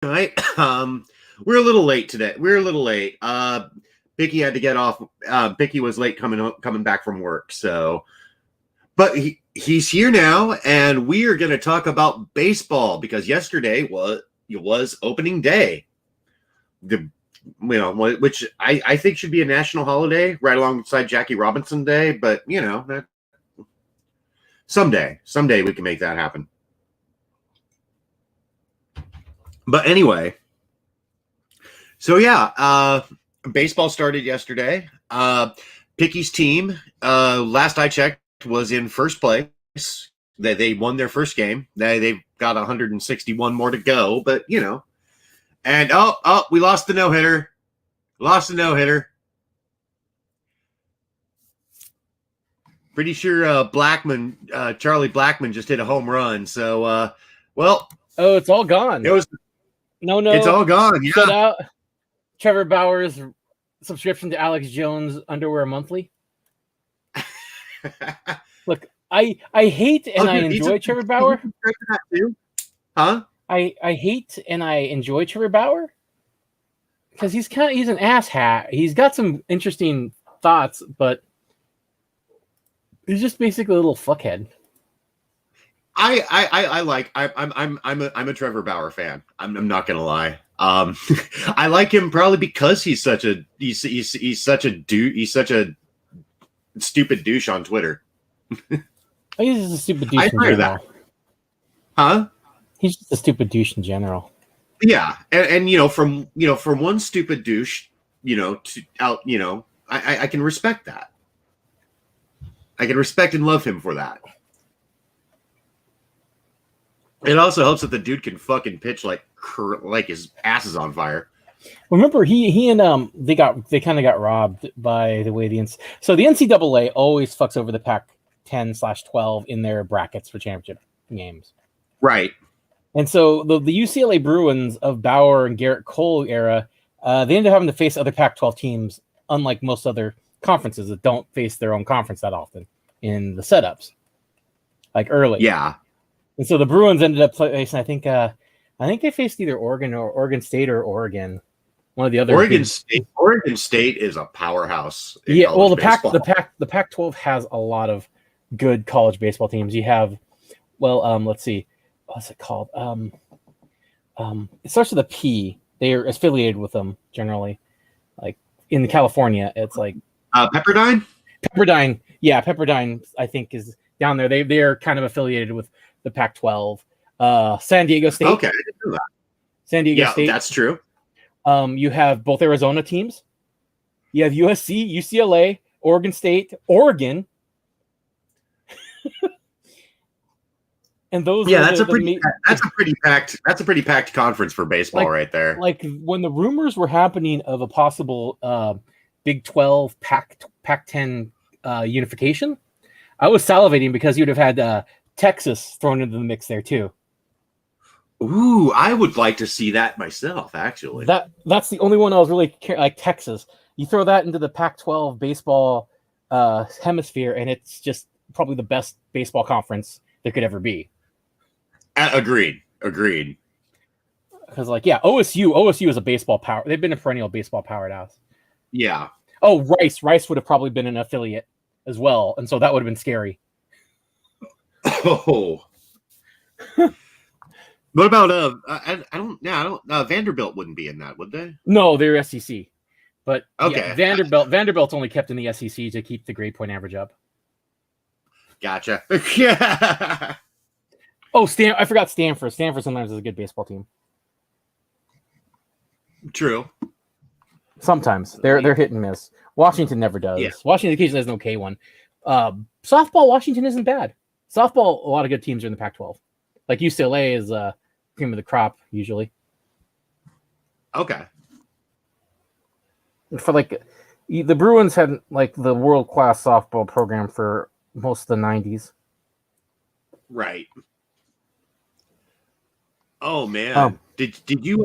Right. We're a little late today. We're a little late. Bicky had to get off. Bicky was late coming back from work. So, but he's here now, and we are going to talk about baseball because yesterday was opening day. Which I think should be a national holiday right alongside Jackie Robinson Day. But that someday we can make that happen. But anyway, so yeah, baseball started yesterday. Picky's team, last I checked, was in first place. They won their first game. They've got 161 more to go, but and we lost the no-hitter. Pretty sure Charlie Blackman just hit a home run. So, oh, it's all gone. No, it's all gone. Yeah. Shut out Trevor Bauer's subscription to Alex Jones Underwear Monthly. Look, I hate and I enjoy Trevor Bauer. Huh? I hate and I enjoy Trevor Bauer because he's an asshat. He's got some interesting thoughts, but he's just basically a little fuckhead. I'm a Trevor Bauer fan. I'm not gonna lie. I like him probably because he's such a stupid douche on Twitter. He's just a stupid douche in general. That. Huh? He's just a stupid douche in general. Yeah, and from one stupid douche, I can respect that. I can respect and love him for that. It also helps that the dude can fucking pitch like his ass is on fire. Remember, he and they kind of got robbed by the way the NCAA always fucks over the Pac-10/12 in their brackets for championship games, right? And so the UCLA Bruins of Bauer and Garrett Cole era, they ended up having to face other Pac-12 teams, unlike most other conferences that don't face their own conference that often in the setups, like early. Yeah. And so the Bruins ended up facing, I think they faced either Oregon State or Oregon, one of the other. Oregon State is a powerhouse. Yeah, well, the Pac-12 has a lot of good college baseball teams. You have, let's see, what's it called? It starts with a P. They are affiliated with them generally. Like in California, it's like Pepperdine. Pepperdine, yeah, Pepperdine. I think is down there. They are kind of affiliated with the Pac-12. San Diego State. Okay, I didn't know that. San Diego State. Yeah, that's true. You have both Arizona teams. You have USC, UCLA, Oregon State, Oregon. And those that's a pretty packed conference for baseball right there. Like when the rumors were happening of a possible Big 12 Pac-10 unification, I was salivating because you'd have had Texas thrown into the mix there too. Ooh, I would like to see that myself, actually. That's the only one I was really like Texas. You throw that into the Pac-12 baseball hemisphere, and it's just probably the best baseball conference there could ever be. Agreed. Because OSU is a baseball power. They've been a perennial baseball powerhouse. Yeah. Oh, Rice would have probably been an affiliate as well, and so that would have been scary. Oh. What about I don't Vanderbilt wouldn't be in that, would they? No, they're SEC. But okay. Yeah, Vanderbilt's only kept in the SEC to keep the grade point average up. Gotcha. Yeah. Oh, I forgot Stanford. Stanford sometimes is a good baseball team. True. Sometimes they're hit and miss. Washington never does. Yeah. Washington occasionally has an okay one. Softball, Washington isn't bad. Softball, a lot of good teams are in the Pac-12. Like UCLA is cream of the crop usually. Okay. For the Bruins had like the world-class softball program for most of the 90s. Right. Oh man. Did you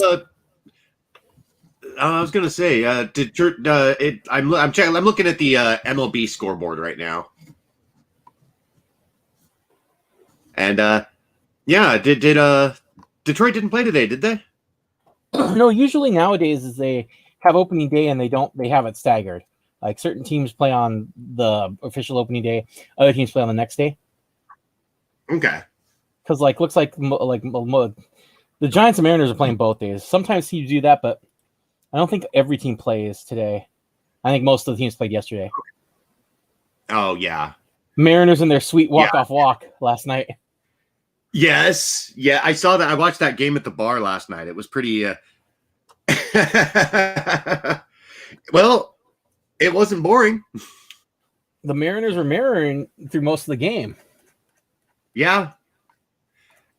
I was gonna say, I'm checking. I'm looking at the MLB scoreboard right now, and did Detroit didn't play today, did they? No, usually nowadays is they have opening day and they have it staggered. Like certain teams play on the official opening day, other teams play on the next day. Okay. Because looks like the Giants and Mariners are playing both days. Sometimes teams do that, but I don't think every team plays today. I think most of the teams played yesterday. Oh yeah. Mariners in their sweet walk-off walk last night. Yes. Yeah, I saw that. I watched that game at the bar last night. It was pretty well, it wasn't boring. The Mariners were mirroring through most of the game. Yeah.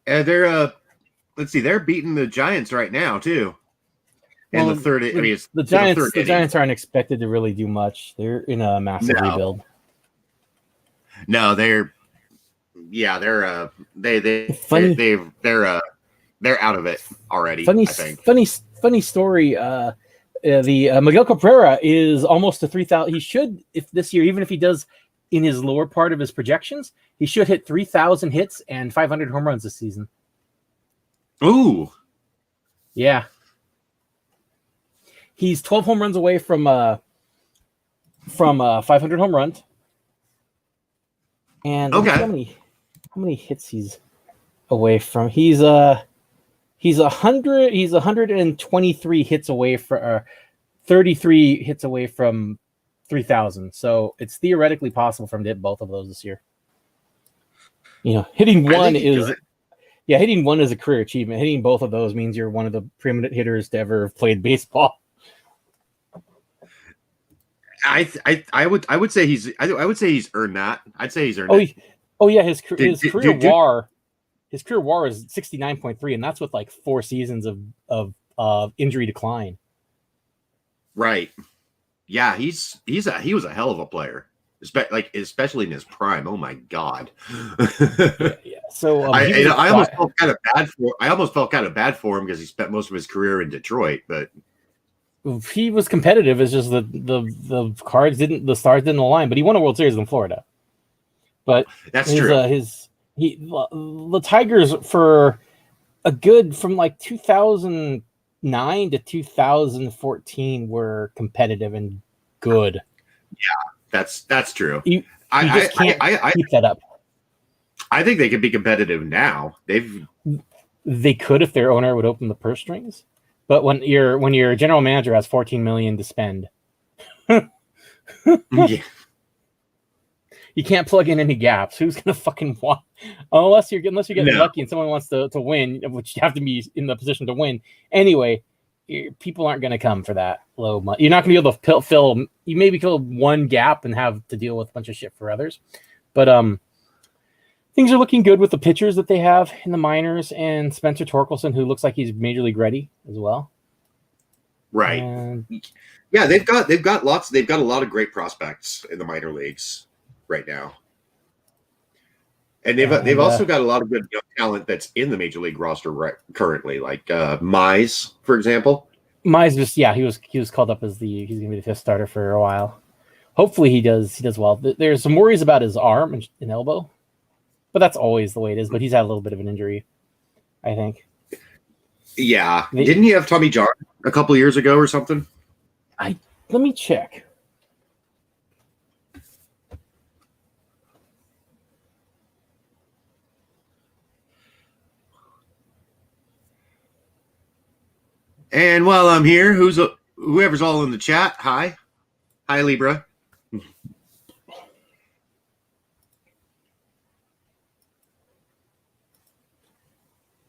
They're let's see, they're beating the Giants right now too. In the third, the Giants aren't expected to really do much. They're in a massive rebuild. No, they're out of it already. Funny story. The Miguel Cabrera is almost to 3,000. He should, if this year, even if he does in his lower part of his projections, he should hit 3,000 hits and 500 home runs this season. Ooh, yeah. He's 12 home runs away from 500 home runs. And how many hits he's away from? He's 123 hits away from 33 hits away from 3,000. So it's theoretically possible for him to hit both of those this year. Hitting one is a career achievement. Hitting both of those means you're one of the preeminent hitters to ever have played baseball. I would say he's earned that. I'd say he's earned it. Oh yeah, his career WAR is 69.3, and that's with like 4 seasons of injury decline. Right. Yeah, he was a hell of a player, especially in his prime. Oh my God. Yeah. So I almost felt kind of bad for him because he spent most of his career in Detroit, but he was competitive. It's just the stars didn't align. But he won a World Series in Florida. But that's true. The Tigers for a good from like 2009 to 2014 were competitive and good. Yeah, that's true. You just can't keep that up. I think they could be competitive now. They could if their owner would open the purse strings. But when your general manager has $14 million to spend, yeah. You can't plug in any gaps. Who's gonna fucking want? Unless you're getting lucky and someone wants to win, which you have to be in the position to win anyway. People aren't gonna come for that low money. You're not gonna be able to fill. You maybe fill one gap and have to deal with a bunch of shit for others. But things are looking good with the pitchers that they have in the minors and Spencer Torkelson, who looks like he's major league ready as well. Right. Yeah, they've got a lot of great prospects in the minor leagues right now. And they've also got a lot of good young talent that's in the major league roster currently, like Mize, for example. Mize he was called up as he's gonna be the 5th starter for a while. Hopefully he does well. There's some worries about his arm and elbow. But that's always the way it is. But he's had a little bit of an injury, I think. Yeah. Didn't he have Tommy John a couple of years ago or something? Let me check. And while I'm here, whoever's all in the chat, hi, Libra.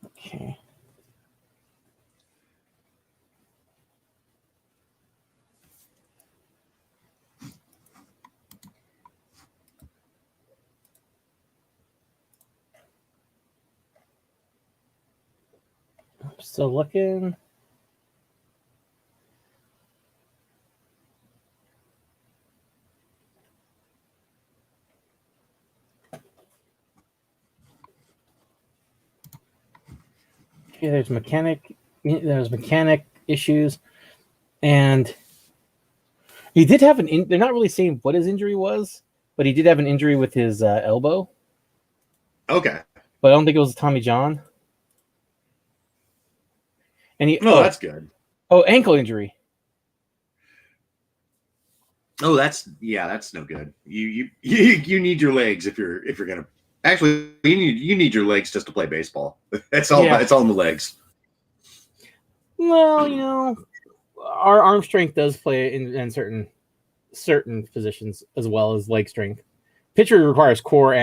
Okay. I'm still looking. Okay, there's mechanic issues, and he did have they're not really saying what his injury was, but he did have an injury with his elbow. Okay. But I don't think it was Tommy John. And he that's good. Ankle injury. Oh, that's no good. You need your legs if you're gonna. Actually, you need your legs just to play baseball. That's all. Yeah. It's all in the legs. Well, our arm strength does play in certain positions as well as leg strength. Pitcher requires core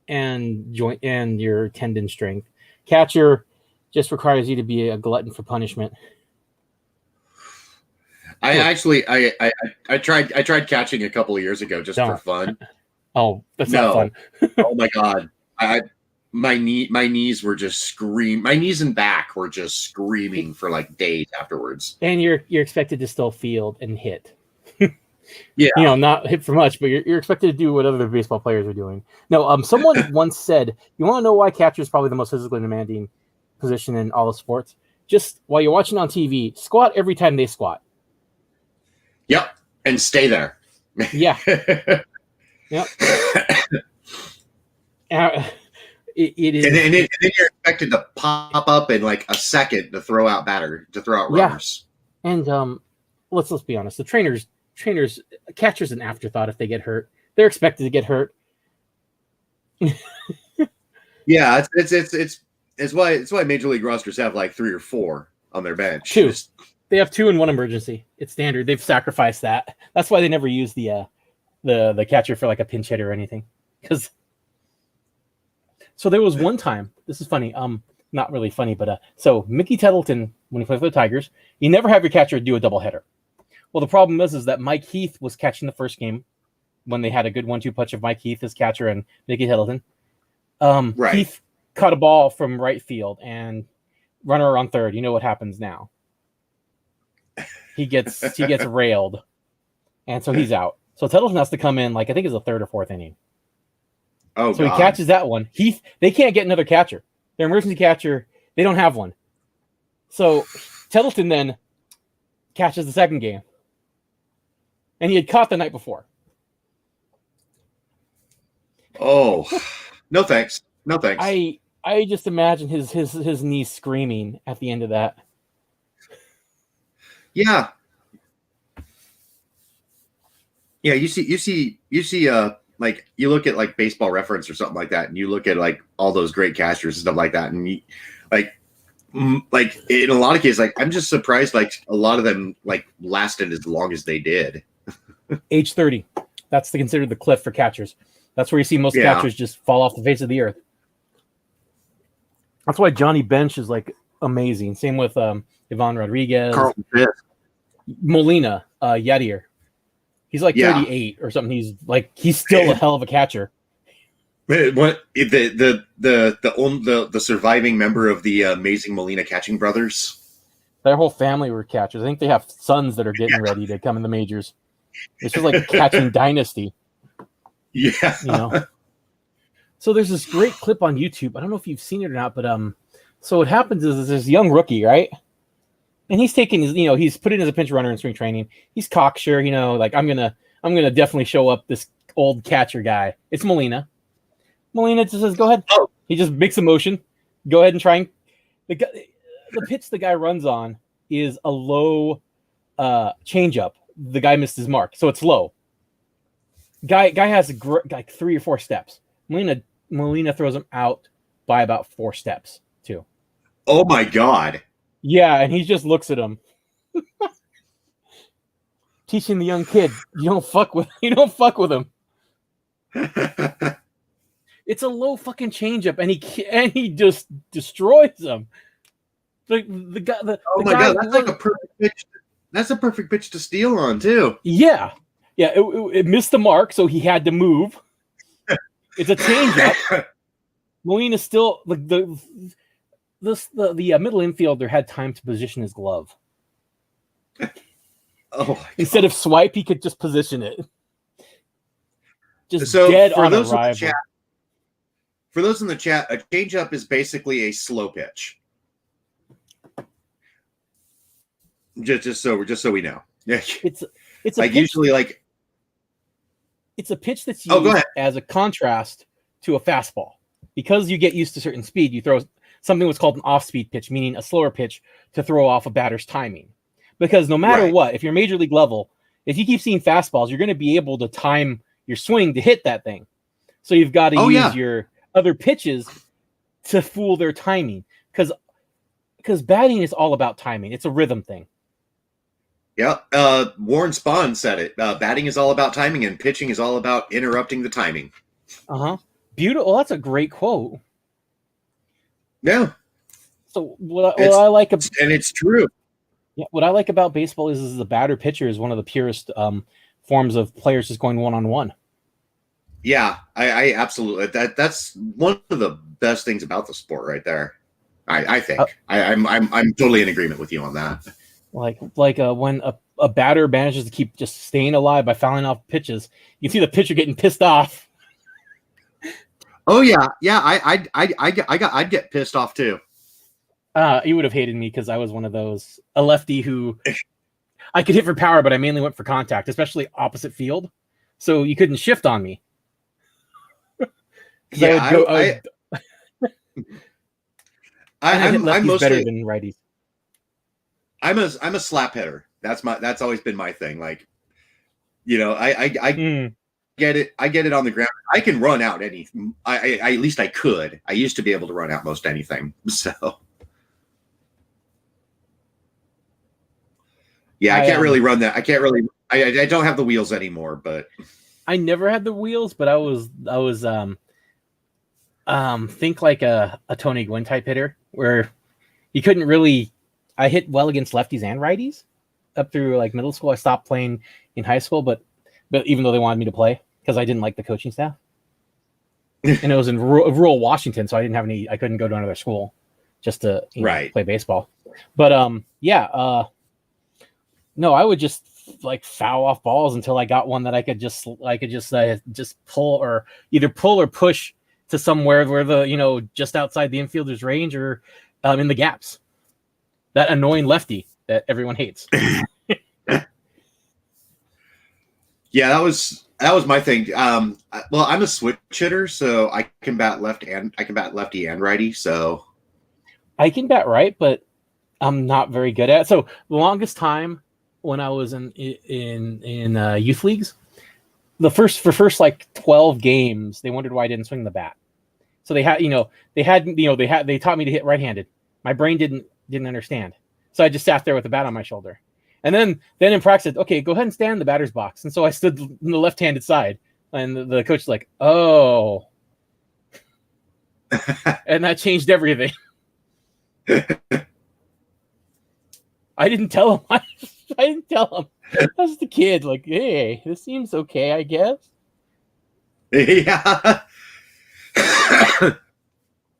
and joint and your tendon strength. Catcher just requires you to be a glutton for punishment. I tried catching a couple of years ago just for fun. Oh, that's not fun. Oh my God. My knees were just screaming. My knees and back were just screaming for like days afterwards. And you're expected to still field and hit. Yeah. Not hit for much, but you're expected to do what other baseball players are doing. No, someone once said, you want to know why catcher is probably the most physically demanding position in all the sports? Just while you're watching on TV, squat every time they squat. Yep. And stay there. Yeah. Yep. It is. And then you're expected to pop up in like a second to throw out runners. And let's be honest. The catcher's an afterthought if they get hurt. They're expected to get hurt. Yeah, it's why Major League rosters have like 3 or 4 on their bench. 2. They have 2 in one emergency. It's standard. They've sacrificed that. That's why they never use the catcher for like a pinch hit or anything. So there was one time. This is funny. Not really funny, but so Mickey Tettleton, when he played for the Tigers, you never have your catcher do a doubleheader. Well, the problem is that Mike Heath was catching the first game when they had a good 1-2 punch of Mike Heath as catcher and Mickey Tettleton. Right. Heath caught a ball from right field and runner on third. You know what happens now? He gets railed, and so he's out. So Tettleton has to come in, like I think it's the 3rd or 4th inning. Oh, so God. He catches that one. They can't get another catcher. Their emergency catcher, they don't have one. So Tettleton then catches the second game, and he had caught the night before. Oh, no thanks. No thanks. I just imagine his knees screaming at the end of that. Yeah. Yeah, you see like you look at like Baseball Reference or something like that, and you look at like all those great catchers and stuff like that, and you, like in a lot of cases, like I'm just surprised like a lot of them like lasted as long as they did. Age 30. That's considered the cliff for catchers. That's where you see most catchers just fall off the face of the earth. That's why Johnny Bench is like amazing. Same with Ivan Rodriguez, Carlton Fisk, Molina, Yadier. He's like 38 or something. He's still a hell of a catcher. What the surviving member of the amazing Molina catching brothers? Their whole family were catchers. I think they have sons that are getting ready to come in the majors. It's just like a catching dynasty. Yeah. So there's this great clip on YouTube. I don't know if you've seen it or not, but so what happens is this young rookie, right? And he's taking his, he's put in as a pinch runner in spring training. He's cocksure, like I'm gonna definitely show up this old catcher guy. It's Molina. Molina just says, "Go ahead." Oh. He just makes a motion. Go ahead and try. The pitch the guy runs on is a low changeup. The guy missed his mark, so it's low. Guy has like 3 or 4 steps. Molina throws him out by about 4 steps too. Oh my God. Yeah, and he just looks at him. Teaching the young kid, you don't fuck with him. It's a low fucking changeup, and he just destroys him. God, that's like a perfect pitch. That's a perfect pitch to steal on too. Yeah. It missed the mark, so he had to move. It's a changeup. Molina still the middle infielder had time to position his glove. Oh, instead of swipe, he could just position it. Just dead on arrival. For those in the chat, a changeup is basically a slow pitch. Just so we know. Yeah, it's like usually like. It's a pitch that's used as a contrast to a fastball. Because you get used to certain speed, you throw something was called an off-speed pitch, meaning a slower pitch to throw off a batter's timing. Because no matter what, if you're major league level, if you keep seeing fastballs, you're going to be able to time your swing to hit that thing. So you've got to use your other pitches to fool their timing. Because batting is all about timing. It's a rhythm thing. Yeah. Warren Spahn said it. Batting is all about timing, and pitching is all about interrupting the timing. Beautiful. Well, that's a great quote. Yeah. So what I like, and it's true. Yeah, what I like about baseball is the batter pitcher is one of the purest forms of players just going one-on-one. Yeah, I absolutely. That's one of the best things about the sport, right there. I think I'm totally in agreement with you on that. Like when a batter manages to keep just staying alive by fouling off pitches, you see the pitcher getting pissed off. Oh yeah. I'd get pissed off too. You would have hated me because I was one of those, a lefty who I could hit for power, but I mainly went for contact, especially opposite field. So you couldn't shift on me. Yeah, I'm mostly better than righties. I'm a slap hitter. That's always been my thing. Like, I get it. I get it on the ground. I can run out any. I at least I could. I used to be able to run out most anything. So. Yeah, I can't really run that. I can't really. I don't have the wheels anymore, but I never had the wheels. But I was think like a Tony Gwynn type hitter where you couldn't really. I hit well against lefties and righties up through like middle school. I stopped playing in high school, but even though they wanted me to play because I didn't like the coaching staff, and it was in rural Washington, so I didn't have any. I couldn't go to another school just to play baseball. But no, I would just like foul off balls until I got one that I could just pull or either pull or push to somewhere where the just outside the infielder's range or in the gaps. That annoying lefty that everyone hates. Yeah, that was my thing. Well, I'm a switch hitter, so I can bat lefty and righty. So I can bat right, but I'm not very good at it. So the longest time when I was in youth leagues, the first like 12 games, they wondered why I didn't swing the bat. So they taught me to hit right-handed. My brain didn't understand. So I just sat there with the bat on my shoulder. And then in practice, okay, go ahead and stand in the batter's box. And so I stood in the left-handed side, and the coach was like, "Oh," and that changed everything. I didn't tell him. I didn't tell him. I was the kid, like, hey, this seems okay, I guess. Yeah.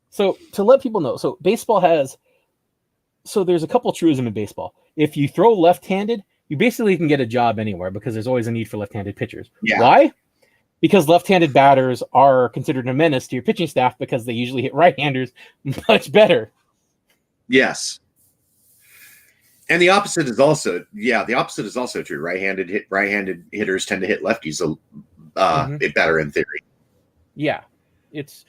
So to let people know, so baseball there's a couple truisms in baseball. If you throw left-handed, you basically can get a job anywhere because there's always a need for left-handed pitchers. Yeah. Why? Because left-handed batters are considered a menace to your pitching staff because they usually hit right-handers much better. Yes. And the opposite is also true. Right-handed hitters tend to hit lefties better in theory. Yeah. There's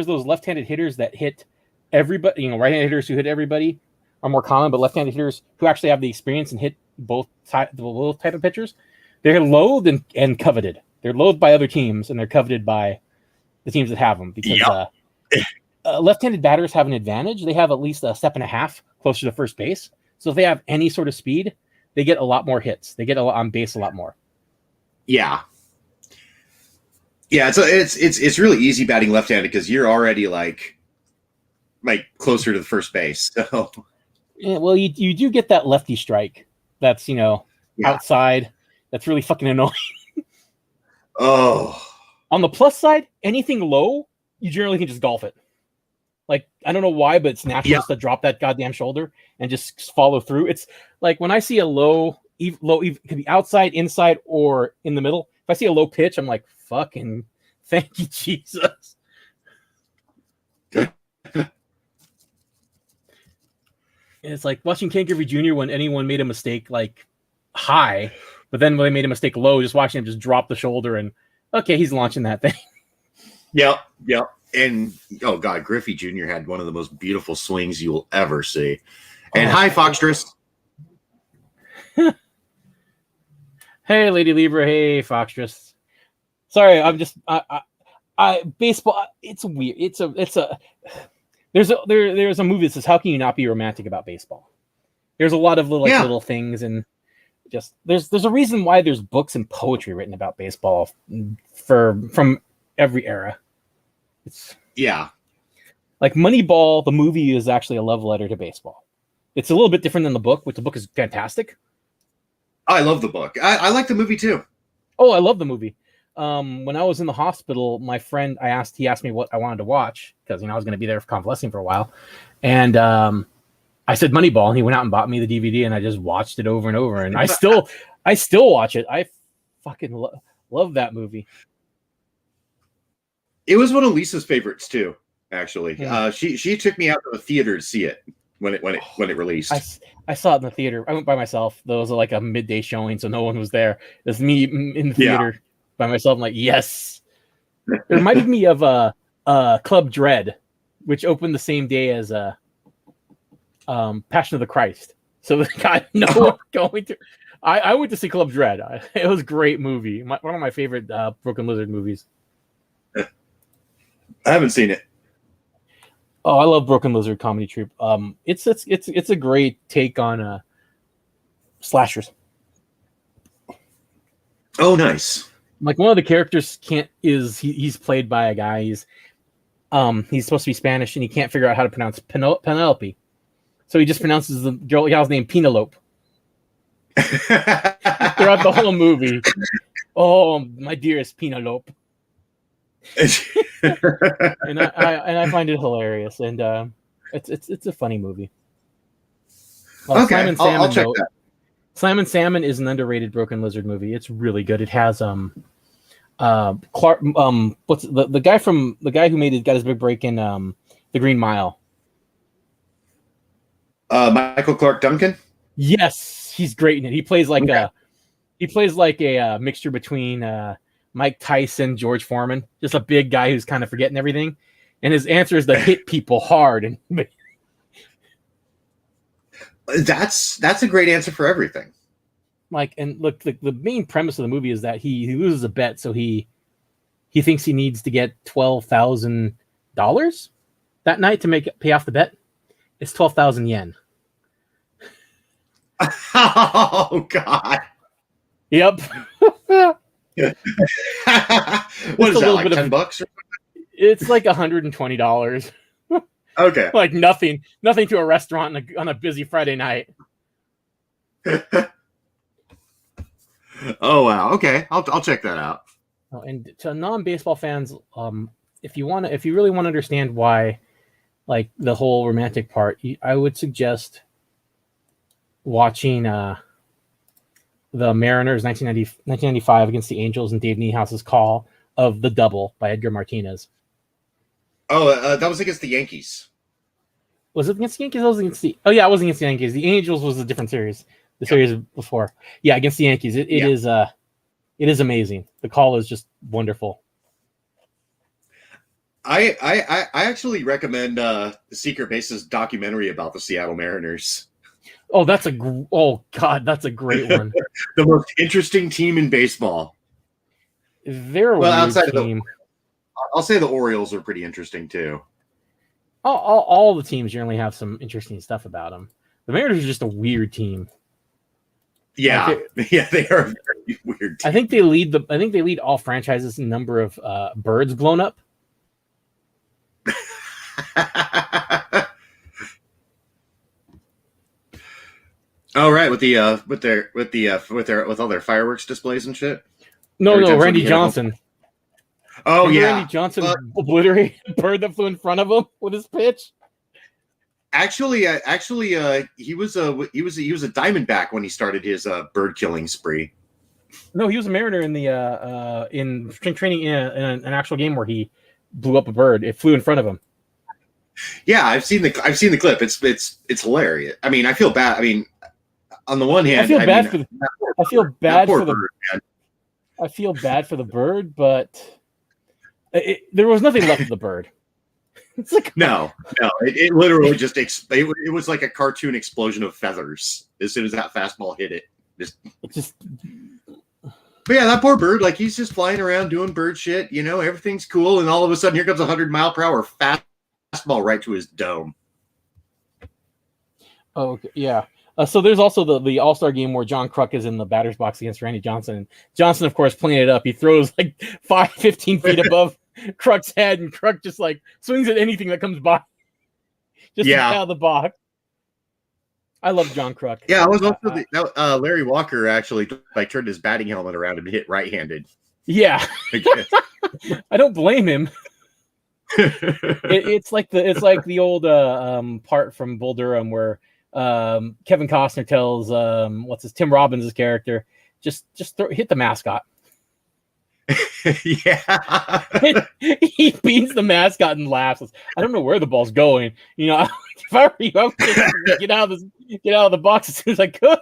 those left-handed hitters that hit everybody, right-handed hitters who hit everybody are more common, but left-handed hitters who actually have the experience and hit both type of pitchers, they're loathed and coveted. They're loathed by other teams and they're coveted by the teams that have them because left-handed batters have an advantage. They have at least a step and a half closer to first base. So if they have any sort of speed, they get a lot more hits. They get on base a lot more. Yeah. Yeah, so it's really easy batting left-handed because you're already like closer to the first base. So yeah, well, you do get that lefty strike. That's outside. That's really fucking annoying. Oh. On the plus side, anything low, you generally can just golf it. Like, I don't know why, but it's natural just to drop that goddamn shoulder and just follow through. It's like when I see a low, it could be outside, inside, or in the middle. If I see a low pitch, I'm like, fucking thank you, Jesus. It's like watching Ken Griffey Jr. when anyone made a mistake like high, but then when they made a mistake low, just watching him just drop the shoulder and okay, he's launching that thing. Yep. And oh god, Griffey Jr. had one of the most beautiful swings you will ever see. And Oh. hi, Foxtress. Hey, Lady Libra. Hey, Foxtress. Sorry, I'm just I baseball. It's weird. There's a movie that says, "How can you not be romantic about baseball?" There's a lot of little things, and just there's a reason why there's books and poetry written about baseball from every era. It's like Moneyball. The movie is actually a love letter to baseball. It's a little bit different than the book, which the book is fantastic. I love the book. I like the movie too. Oh, I love the movie. When I was in the hospital, my friend, he asked me what I wanted to watch because I was going to be there convalescing for a while, and I said Moneyball, and he went out and bought me the DVD, and I just watched it over and over, and I still watch it. I fucking love that movie. It was one of Lisa's favorites too. Actually, Hmm. She took me out to the theater to see it when it released. I saw it in the theater. I went by myself. There was like a midday showing, so no one was there. It was me in the theater by myself. I'm like, yes. It reminded me of Club Dread, which opened the same day as Passion of the Christ. So the guy no one going to. I went to see Club Dread. It was a great movie. One of my favorite Broken Lizard movies. I haven't seen it. Oh, I love Broken Lizard comedy troupe. It's a great take on slashers. Oh, nice. Like one of the characters he's played by a guy. He's supposed to be Spanish and he can't figure out how to pronounce Penelope, so he just pronounces the gal's name Penelope throughout the whole movie. Oh, my dearest Penelope. and I find it hilarious, and it's a funny movie. Okay, I'll check that. Slam and Salmon is an underrated Broken Lizard movie. It's really good. It has Clark what's the guy who got his big break in The Green Mile. Michael Clark Duncan. Yes, he's great in it. He plays like a mixture between Mike Tyson, George Foreman, just a big guy who's kind of forgetting everything, and his answer is to hit people hard. And that's a great answer for everything. Like, and look, the main premise of the movie is that he loses a bet, so he thinks he needs to get $12,000 that night to pay off the bet. It's 12,000 yen. Oh God. Yep. What is that, like $10? It's like $120. Okay. Like nothing to a restaurant on a busy Friday night. Oh wow. Okay, I'll check that out. Oh, and to non-baseball fans, if you really want to understand why, like the whole romantic part, I would suggest watching the Mariners 1995 against the Angels and Dave Niehouse's call of the double by Edgar Martinez. Oh, that was against the Yankees. Was it against the Yankees? It was against it was against the Yankees. The Angels was a different series. The series before. Yeah, against the Yankees. It is amazing. The call is just wonderful. I actually recommend the Secret Bases documentary about the Seattle Mariners. Oh, that's a great one. The most interesting team in baseball. They're a weird team. I'll say the Orioles are pretty interesting too. All the teams generally have some interesting stuff about them. The Mariners are just a weird team. Yeah, they are a very weird team. I think they lead all franchises in number of birds blown up. Oh right, with all their fireworks displays and shit. No, Randy Johnson. Oh yeah, Randy Johnson obliterated a bird that flew in front of him with his pitch. Actually, he was a Diamondback when he started his bird killing spree. No, he was a Mariner in the in spring training in an actual game where he blew up a bird. It flew in front of him. Yeah, I've seen the clip. It's hilarious. I mean, I feel bad. I mean, on the one hand, I feel bad for the bird, but there was nothing left of the bird. It's like No. It literally just it was like a cartoon explosion of feathers as soon as that fastball hit it. just But yeah, that poor bird, like he's just flying around doing bird shit. Everything's cool, and all of a sudden, here comes a 100-mile-per-hour fastball right to his dome. Oh, okay. Yeah. So there's also the All-Star game where John Kruk is in the batter's box against Randy Johnson. And Johnson, of course, playing it up. He throws like 15 feet above Kruk's head, and Kruk just like swings at anything that comes by. Just to get out of the box. I love John Kruk. Yeah, I was also Larry Walker actually turned his batting helmet around and hit right-handed. Yeah. I don't blame him. It's like the old part from Bull Durham where Kevin Costner tells Tim Robbins' character just hit the mascot. Yeah. He beats the mascot and laughs. I don't know where the ball's going. If I were you, I would just get out of the box as soon as I could.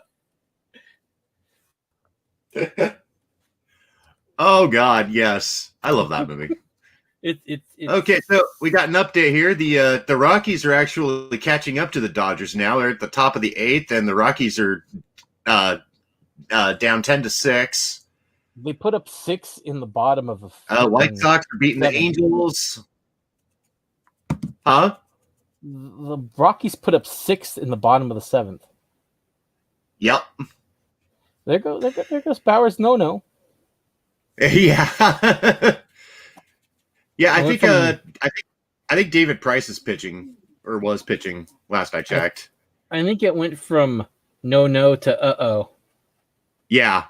Oh God, yes, I love that movie. It's okay. So we got an update here. The Rockies are actually catching up to the Dodgers now. They're at the top of the 8th, and the Rockies are down 10-6. They put up 6 in the bottom of White Sox are beating 7. The Angels. Huh? The Rockies put up 6 in the bottom of the 7th. Yep. There goes Bauer's no. Yeah. Yeah, I think David Price is pitching or was pitching last I checked. I think it went from no to uh-oh. Yeah.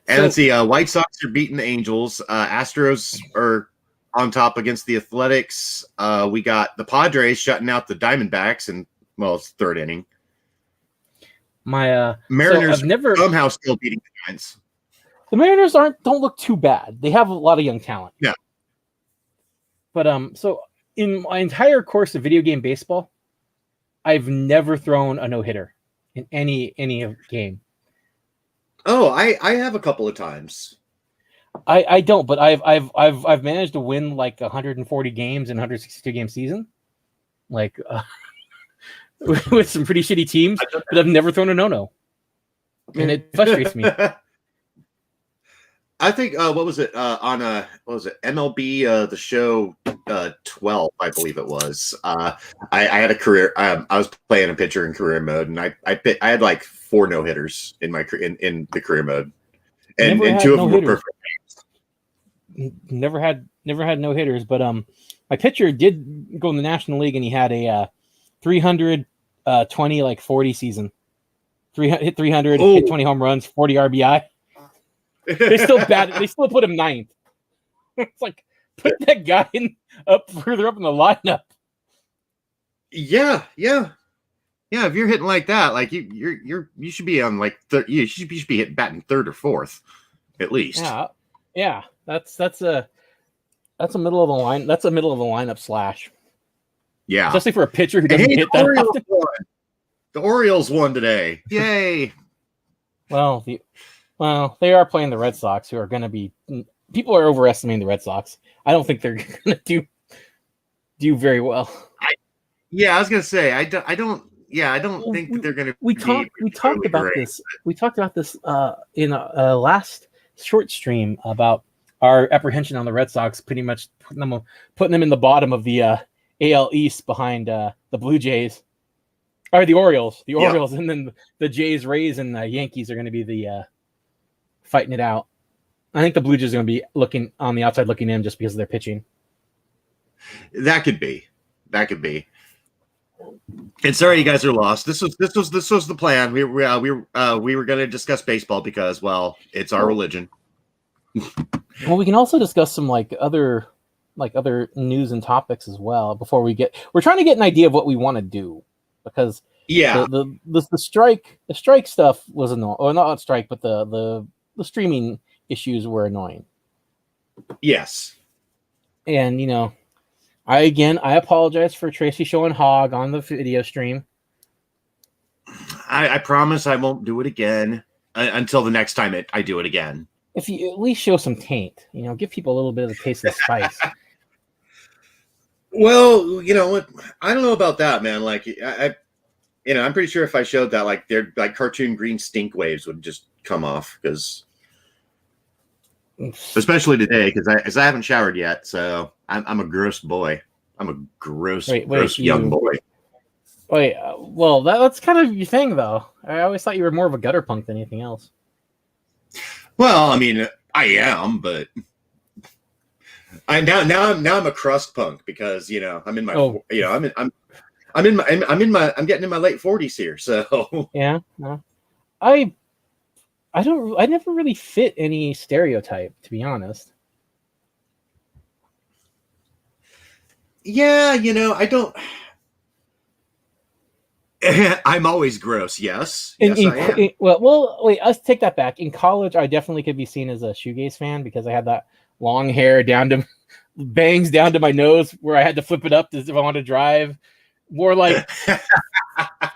And let's see, White Sox are beating the Angels. Astros are on top against the Athletics. We got the Padres shutting out the Diamondbacks, and it's third inning. My Mariners somehow still beating the Giants. The Mariners don't look too bad. They have a lot of young talent. Yeah. But so in my entire course of video game baseball, I've never thrown a no-hitter in any game. Oh, I have a couple of times. I don't, but I've managed to win like 140 games in 162 game season, like with some pretty shitty teams. But I've never thrown a no, and it frustrates me. I think what was it MLB the Show 12, I believe it was. I had a career. I was playing a pitcher in career mode, and I had like 4 no hitters in my in the career mode, and 2 of them were perfect. Never had no hitters, but my pitcher did go in the National League, and he had a 320 like 40 season. Hit 300, hit 20 home runs, 40 RBI. They still put him 9th. It's like put that guy further up in the lineup. Yeah. If you're hitting like that, like you should be on like you should be hitting batting 3rd or 4th, at least. Yeah. That's a middle of the line. That's a middle of the lineup slash. Yeah, especially for a pitcher who doesn't hit that often. The Orioles won today. Yay! Well, they are playing the Red Sox, who are going to be. People are overestimating the Red Sox. I don't think they're going to do very well. I was going to say I don't think that they're going to. We talked about this. We talked about this in a last short stream about our apprehension on the Red Sox, pretty much putting them in the bottom of the AL East behind the Blue Jays. Or the Orioles. The Orioles, and then the Jays, Rays, and the Yankees are going to be the fighting it out. I think the Blue Jays are going to be looking on the outside looking in just because of their pitching. That could be. And sorry, you guys are lost. This was the plan. We were going to discuss baseball because, well, it's our religion. Well, we can also discuss some other news and topics as well before we're trying to get an idea of what we want to do, because the strike stuff was annoying, or not strike, but the streaming issues were annoying. Yes. And I apologize for Tracy showing hog on the video stream. I promise I won't do it again until the next time I do it again. If you at least show some taint, give people a little bit of the taste of the spice. Well, you know what? I don't know about that, man. Like, I'm pretty sure if I showed that, like, they're like cartoon green stink waves would just come off because, especially today, because I haven't showered yet, so I'm a gross boy. I'm a gross young boy. Wait, well, that's kind of your thing, though. I always thought you were more of a gutter punk than anything else. Well, I mean, I am, but I'm a crust punk because I'm in my I'm getting in my late 40s here, so yeah. No. I never really fit any stereotype, to be honest. Yeah, I don't. I'm always gross. Yes, I am. Well, wait. Let's take that back. In college, I definitely could be seen as a shoegaze fan because I had that long hair bangs down to my nose, where I had to flip it up if I wanted to drive. More like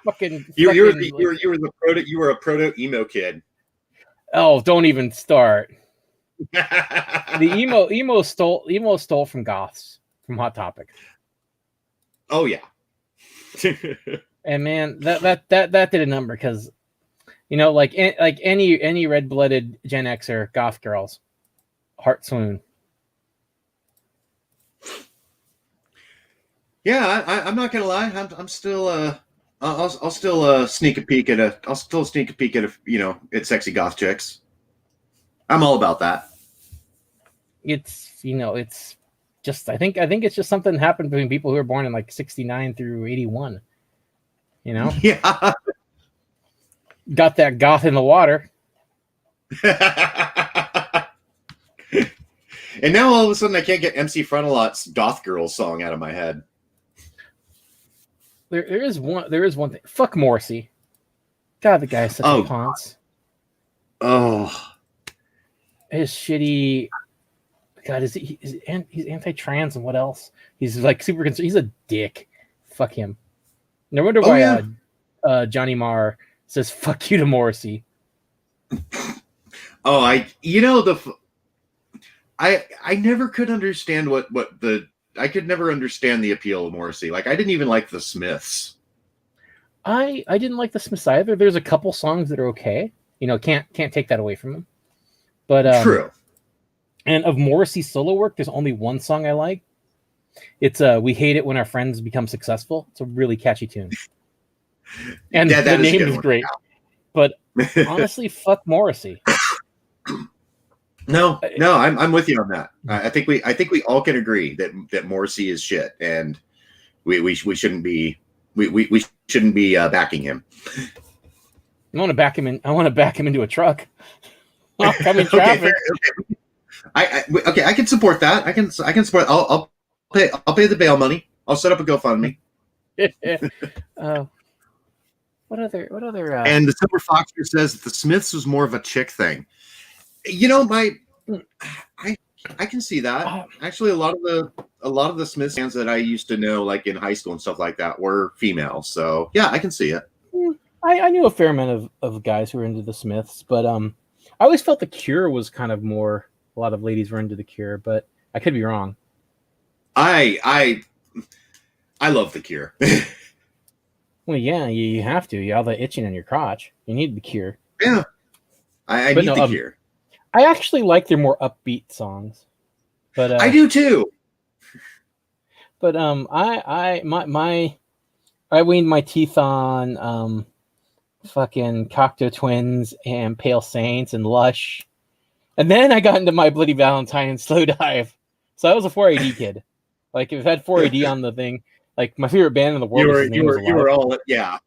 fucking. You were a proto emo kid. Oh, don't even start. The emo stole from goths from Hot Topic. Oh yeah. And man, that did a number because, like any red-blooded Gen Xer goth girls, heart swoon. Yeah, I'm not gonna lie. I'm still I'll still sneak a peek at at sexy goth chicks. I'm all about that. It's just I think it's just something that happened between people who were born in like 69 through 81. Yeah. Got that goth in the water. And now all of a sudden I can't get MC Frontalot's Goth Girls song out of my head. There is one thing. Fuck Morrissey. God, the guy's such a ponce. Oh. His shitty. God, he's anti-trans and what else? He's like super concerned. He's a dick. Fuck him. No wonder why Johnny Marr says "fuck you" to Morrissey. Oh, I never could understand I could never understand the appeal of Morrissey. Like I didn't even like the Smiths. I didn't like the Smiths either. There's a couple songs that are okay. Can't take that away from them. But true. And of Morrissey's solo work, there's only one song I like. It's "We Hate It When Our Friends Become Successful." It's a really catchy tune. And the name is great. But honestly, fuck Morrissey. No, I'm with you on that. I think we all can agree that Morrissey is shit, and we shouldn't be backing him. I want to back him in. I want to back him into a truck. I'll come in traffic. Okay, I can support that. I can support. I'll pay the bail money. I'll set up a GoFundMe. What other? And the Silver Foxer says that the Smiths was more of a chick thing. I can see that. Actually, a lot of the Smiths fans that I used to know, like in high school and stuff like that, were female. So yeah, I can see it. I knew a fair amount of guys who were into the Smiths, but I always felt the Cure was kind of more. A lot of ladies were into the Cure, but I could be wrong. I love the Cure. Well, yeah, you have to. You have the itching on your crotch. You need the Cure. Yeah, I need the Cure. I actually like their more upbeat songs, but I do too. But I weaned my teeth on fucking Cocteau Twins and Pale Saints and Lush, and then I got into My Bloody Valentine and Slow Dive. So I was a 4AD kid. Like if I had 4AD on the thing, like my favorite band in the world. You were all yeah.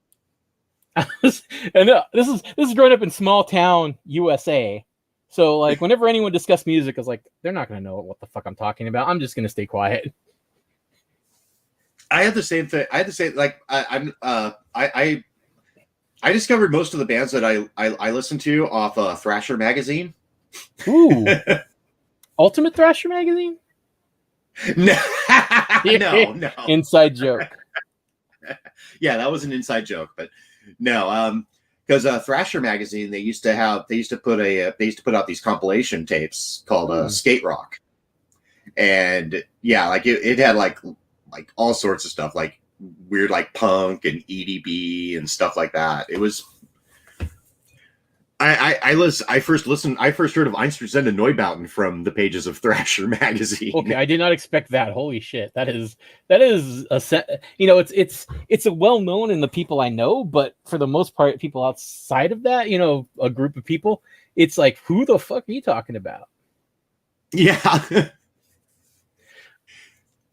And this is growing up in small town USA. So like whenever anyone discussed music, I was like, they're not gonna know what the fuck I'm talking about. I'm just gonna stay quiet. I had the same thing. I had to say, like, I discovered most of the bands that I listened to off Thrasher magazine. Ooh, Ultimate Thrasher magazine? No, no. Inside joke. Yeah, that was an inside joke, but no, because Thrasher magazine they used to put out these compilation tapes called Skate Rock, and yeah, like it had like like all sorts of stuff, like weird like punk and EDB and stuff like that. It was. I first heard of Einstürzende Neubauten from the pages of Thrasher magazine. Okay, I did not expect that. Holy shit, that is a set. You know, it's a well known in the people I know, but for the most part, people outside of that, you know, a group of people, it's like, who the fuck are you talking about? Yeah.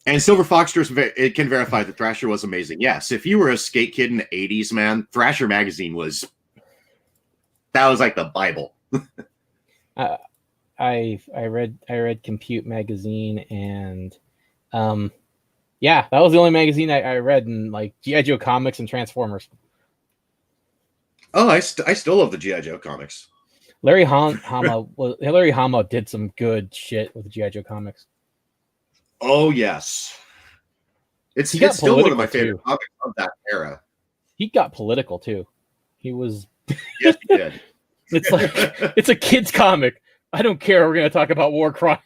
And Silver Fox it can verify that Thrasher was amazing. Yes, if you were a skate kid in the 80s, man, Thrasher magazine was like the Bible. I read Compute magazine, and yeah, that was the only magazine I read, in like G.I. Joe comics and Transformers. Oh, I still love the G.I. Joe comics. Larry Hama did some good shit with the G.I. Joe comics. Oh yes, it's still one of my favorite comics of that era. He got political too. He was. Yes, he did. It's like it's a kid's comic. I don't care. We're gonna talk about war crimes.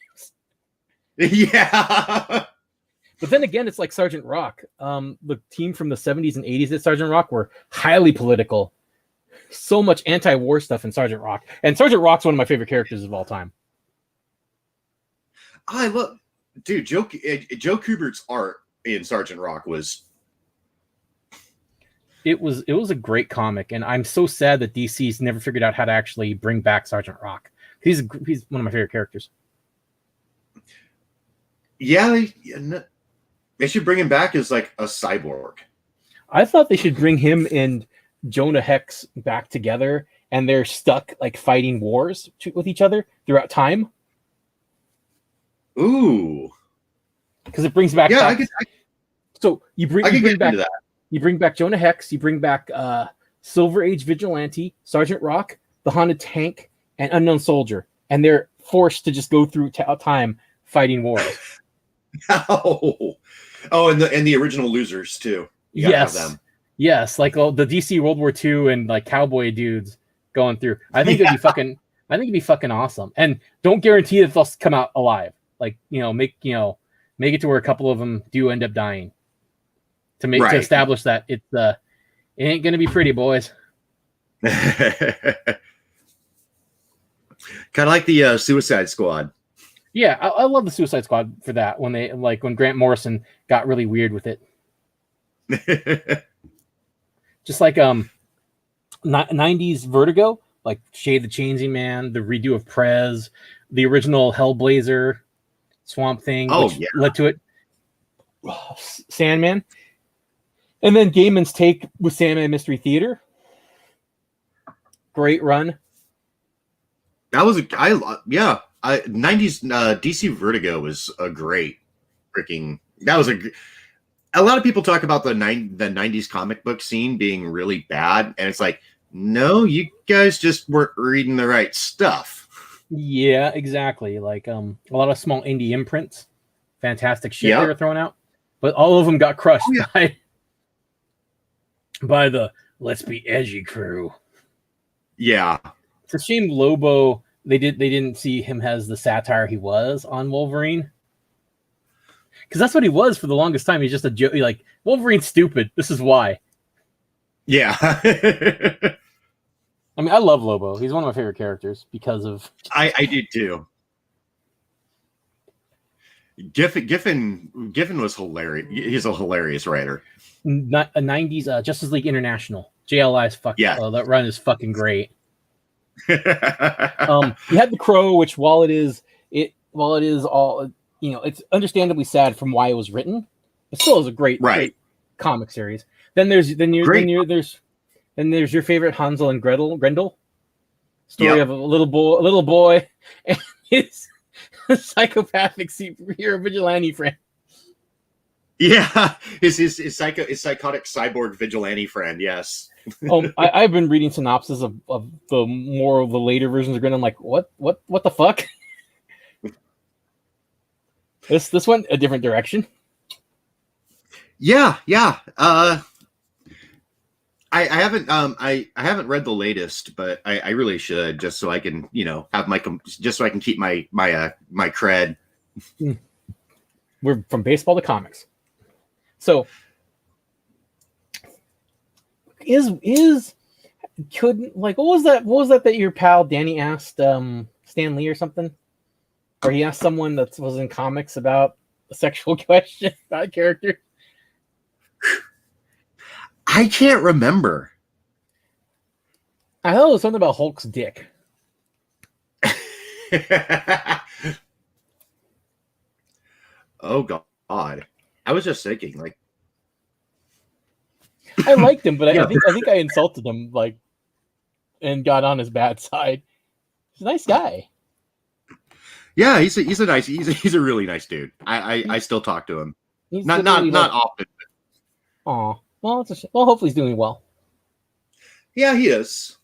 Yeah. But then again, it's like Sergeant Rock. The team from the 70s and 80s at Sergeant Rock were highly political. So much anti-war stuff in Sergeant Rock, and Sergeant Rock's one of my favorite characters of all time. I love. Dude, Joe Kubert's art in Sergeant Rock was. It was a great comic, and I'm so sad that DC's never figured out how to actually bring back Sergeant Rock. He's one of my favorite characters. Yeah, they should bring him back as like a cyborg. I thought they should bring him and Jonah Hex back together, and they're stuck like fighting wars with each other throughout time. Ooh, because it brings back. Yeah, so you bring back Jonah Hex, you bring back Silver Age Vigilante, Sergeant Rock, the Haunted Tank, and Unknown Soldier, and they're forced to just go through time fighting wars. Oh, and the original losers too. You yes, have them. Yes, like the DC World War II and like cowboy dudes going through. I think it'd be fucking awesome. And don't guarantee that they'll come out alive. Like, make it to where a couple of them do end up dying. To establish that it ain't gonna be pretty, boys. Kind of like the Suicide Squad. Yeah, I love the Suicide Squad for that. When Grant Morrison got really weird with it. Just like 90s Vertigo, like Shade the Changing Man, the redo of Prez, the original Hellblazer, Swamp Thing, which led to it. Sandman. And then Gaiman's take with Sandman Mystery Theater. Great run. That was 90s DC Vertigo was a great freaking. That was a lot of people talk about the 90s comic book scene being really bad, and it's like, no, you guys just weren't reading the right stuff. Yeah, exactly. Like a lot of small indie imprints, fantastic shit they were throwing out, but all of them got crushed by the let's be edgy crew. Yeah, it's a shame Lobo. They didn't see him as the satire he was on Wolverine. Because that's what he was for the longest time. He's just a joke. Like, Wolverine's stupid. This is why. Yeah. I mean, I love Lobo. He's one of my favorite characters because of... I do too. Giffen was hilarious. He's a hilarious writer. A 90s Justice League International. JLI's fucking... Yeah. That run is fucking great. You had the Crow, which while it is all... it's understandably sad from why it was written. It still is a great comic series. Then there's your favorite Hansel and Grendel story of a little boy and his psychopathic superhero vigilante friend. Yeah, his psychotic cyborg vigilante friend. Yes. I've been reading synopses of the more of the later versions of Grendel. I'm like, what the fuck? This went a different direction. Yeah. I haven't read the latest, but I really should, just so I can have just so I can keep my cred. We're from baseball to comics. So couldn't like what was that your pal Danny asked Stan Lee or something? Or he asked someone that was in comics about a sexual question about a character? I can't remember. I thought it was something about Hulk's dick. Oh God. I was just thinking, like, I liked him, but Yeah. I think I insulted him like and got on his bad side. He's a nice guy. yeah, he's a really nice dude. I still talk to him. He's Not often. Aw. Well, well, hopefully he's doing well. Yeah, he is.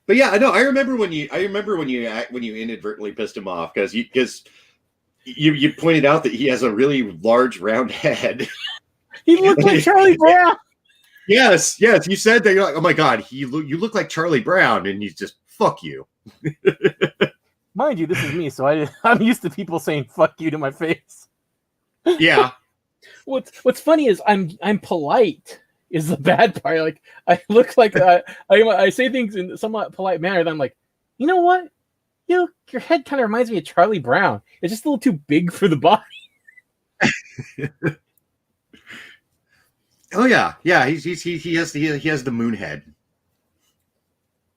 But yeah, no, I remember when you inadvertently pissed him off because you pointed out that he has a really large round head. He looked like Charlie Brown. Yes, you said that. You're like, oh my God, you look like Charlie Brown, and he's just fuck you. Mind you, this is me, so I'm used to people saying "fuck you" to my face. Yeah. What's funny is I'm polite. Is the bad part? Like I look like I say things in a somewhat polite manner. That I'm like, you know what? Your head kind of reminds me of Charlie Brown. It's just a little too big for the body. Oh yeah. He has the moon head.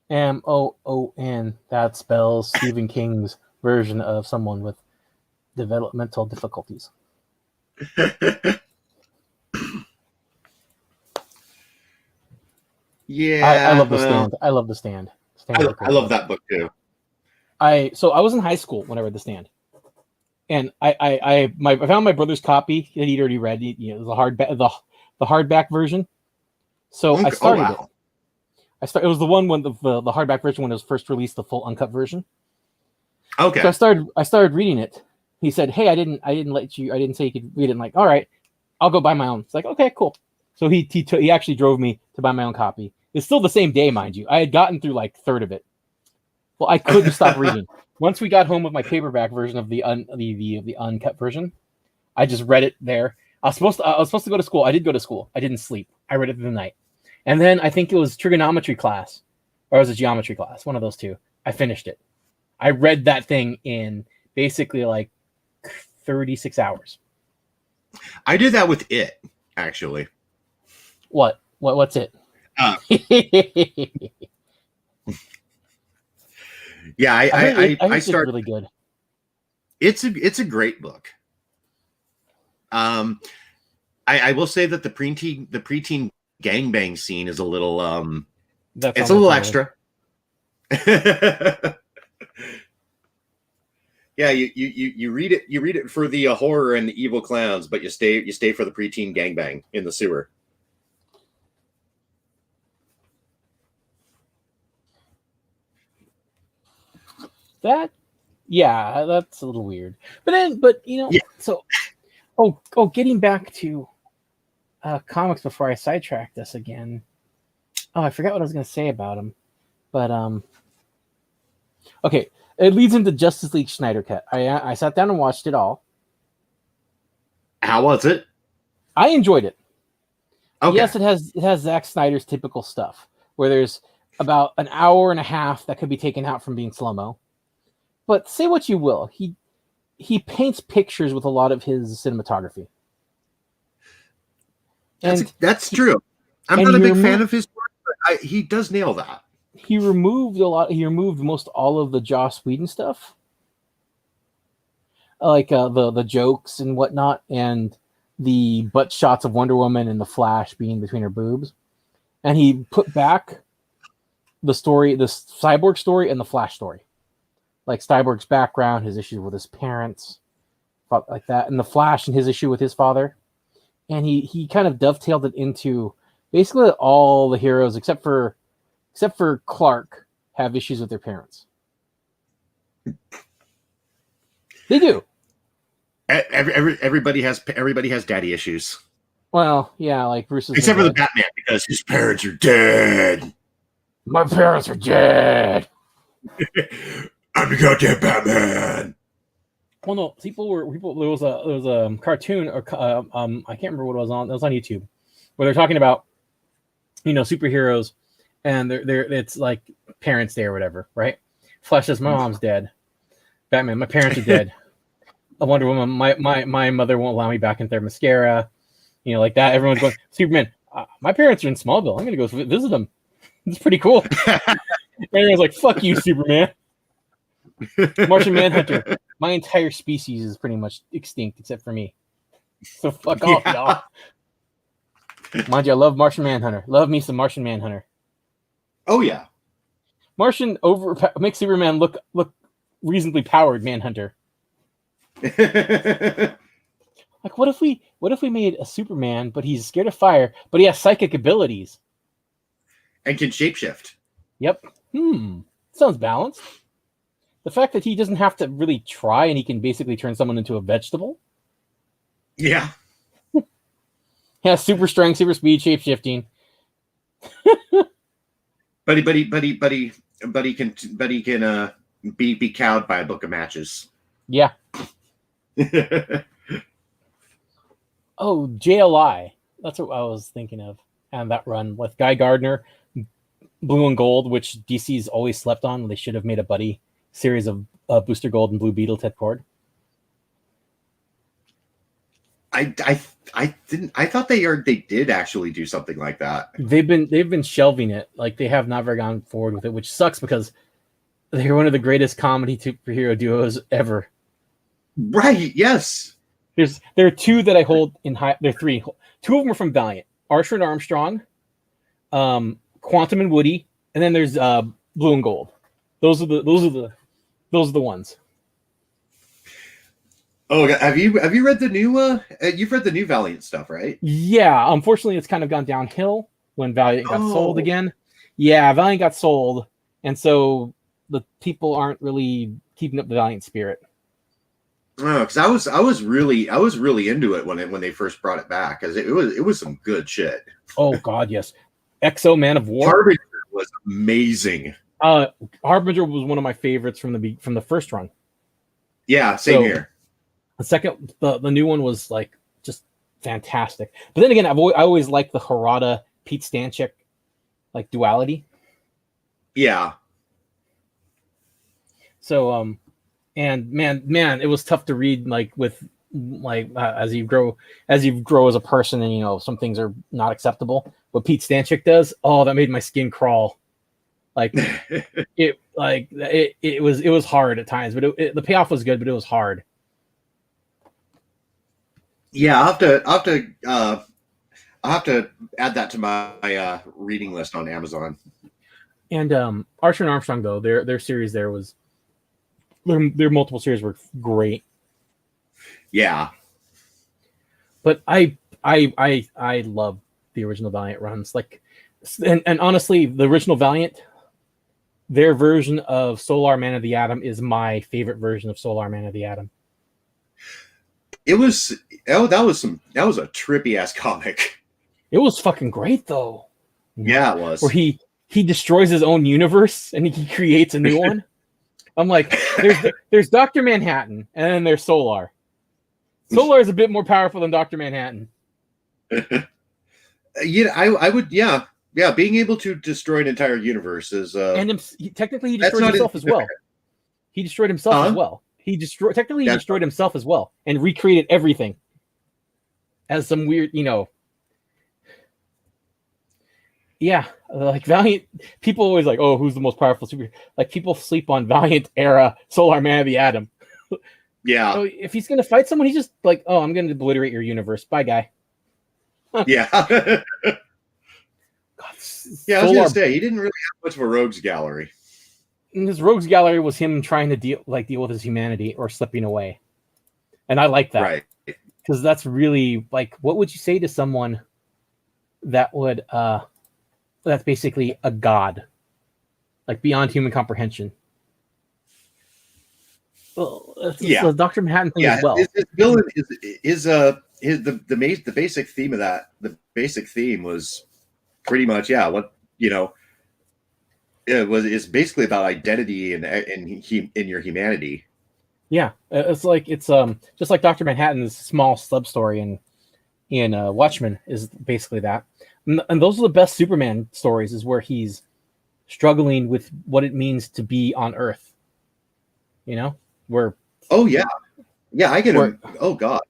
MOON. That spells Stephen King's version of someone with developmental difficulties. Yeah, I love the stand. I love the stand. I love that book too. So I was in high school when I read the stand, and I found my brother's copy that he'd already read. You know, the hardback version. So I started it. It was the one when the hardback version when it was first released, the full uncut version. Okay. So I started reading it. He said, "Hey, I didn't say you could read it." I'm like, all right, I'll go buy my own. It's like, okay, cool. So he actually drove me to buy my own copy. It's still the same day, mind you. I had gotten through like a third of it. Well, I couldn't stop reading. Once we got home with my paperback version of the uncut version, I just read it there. I was supposed to go to school. I did go to school. I didn't sleep. I read it through the night. And then I think it was trigonometry class, or it was a geometry class, one of those two. I finished it. I read that thing in basically like 36 hours. I did that with it, actually. What's it? Yeah, I started. Really good. It's a great book. I will say that the preteen gangbang scene is a little it's a little extra. Yeah, you read it for the horror and the evil clowns, but you stay for the preteen gangbang in the sewer. That's a little weird. But you know, yeah. So getting back to comics before I sidetrack this again. Oh, I forgot what I was going to say about him. But okay, it leads into Justice League Snyder Cut. I sat down and watched it all. How was it? I enjoyed it. Okay. Yes, it has Zack Snyder's typical stuff where there's about an hour and a half that could be taken out from being slow-mo. But say what you will, he paints pictures with a lot of his cinematography. That's true. I'm not a big fan of his work, but he does nail that. He removed most all of the Joss Whedon stuff, like the jokes and whatnot, and the butt shots of Wonder Woman and the Flash being between her boobs, and he put back the Cyborg story and the Flash story, like Cyborg's background, his issue with his parents, like that, and the Flash and his issue with his father, and he kind of dovetailed it into basically all the heroes except for Clark have issues with their parents. They do. Everybody has daddy issues. Well, yeah, like Bruce's except for the Batman, because his parents are dead. My parents are dead. I'm the goddamn Batman. Well, no, people. There was a cartoon or I can't remember what it was on. It was on YouTube where they're talking about superheroes, and they're it's like Parents' Day or whatever, right? Flash says, "My mom's dead." Batman, "My parents are dead." A Wonder Woman, my mother won't allow me back into their mascara. Like that. Everyone's going, Superman, my parents are in Smallville. I'm gonna go visit them. It's pretty cool. Everyone's like, fuck you, Superman. Martian Manhunter. My entire species is pretty much extinct except for me. So fuck off, y'all. Mind you, I love Martian Manhunter. Love me some Martian Manhunter. Oh yeah. Martian makes Superman look reasonably powered Manhunter. Like, what if we made a Superman, but he's scared of fire, but he has psychic abilities and can shapeshift? Yep. Sounds balanced. The fact that he doesn't have to really try and he can basically turn someone into a vegetable. Yeah. Yeah, super strength, super speed, shapeshifting. But he can be cowed by a book of matches. Yeah. Oh, JLI. That's what I was thinking of. And that run with Guy Gardner, Blue and Gold, which DC's always slept on. They should have made a buddy series of Booster Gold and Blue Beetle, Ted Cord. I thought they did actually do something like that. They've been shelving it. Like, they have never gone forward with it, which sucks because they're one of the greatest comedy superhero duos ever. Right? Yes. There are two that I hold in high. There are three. Two of them are from Valiant: Archer and Armstrong, Quantum and Woody, and then there's Blue and Gold. Those are the ones. Oh, have you read the new? You've read the new Valiant stuff, right? Yeah. Unfortunately, it's kind of gone downhill when Valiant got sold again. Yeah, Valiant got sold, and so the people aren't really keeping up the Valiant spirit. Oh, because I was really into it when they first brought it back, because it was some good shit. Oh God, yes. Exo Man of War. Harbinger was amazing. Harbinger was one of my favorites from the first run. Yeah, same here. The second, the new one was like just fantastic. But then again, I always liked the Harada Pete Stanchik like duality. Yeah. So and man, it was tough to read as you grow as a person, and some things are not acceptable. What Pete Stanchik does, that made my skin crawl. Like it was hard at times, but the payoff was good, but it was hard. Yeah, I'll have to add that to my reading list on Amazon. And Archer and Armstrong, though, their series their multiple series were great. Yeah, but I love the original Valiant runs. Like, and honestly, the original Valiant, their version of Solar Man of the Atom is my favorite version of Solar Man of the Atom. That was a trippy ass comic. It was fucking great though. Yeah, it was. Where he destroys his own universe and he creates a new one. I'm like, there's Dr. Manhattan and then there's Solar. Solar is a bit more powerful than Dr. Manhattan. I would being able to destroy an entire universe is and technically he destroyed himself as well. He destroyed himself as well. He destroyed himself as well and recreated everything as some weird, Yeah, like Valiant, people always like, oh, who's the most powerful superhero? Like, people sleep on Valiant era Solar Man of the Atom. Yeah. So if he's gonna fight someone, he's just like, oh, I'm gonna obliterate your universe. Bye, guy. Yeah. God, yeah, I was gonna say he didn't really have much of a rogues gallery. And his rogues gallery was him trying to deal with his humanity or slipping away, and I like that, right? Because that's really like, what would you say to someone that would that's basically a god, like beyond human comprehension? Well, yeah, Dr. Manhattan thing as well. His villain is the basic theme of that. The basic theme was pretty much it's basically about identity and in your humanity. Yeah, it's just like Doctor Manhattan's small sub story in Watchmen is basically that, and those are the best Superman stories. Is where he's struggling with what it means to be on Earth. You know, where Oh yeah, yeah. where Oh god,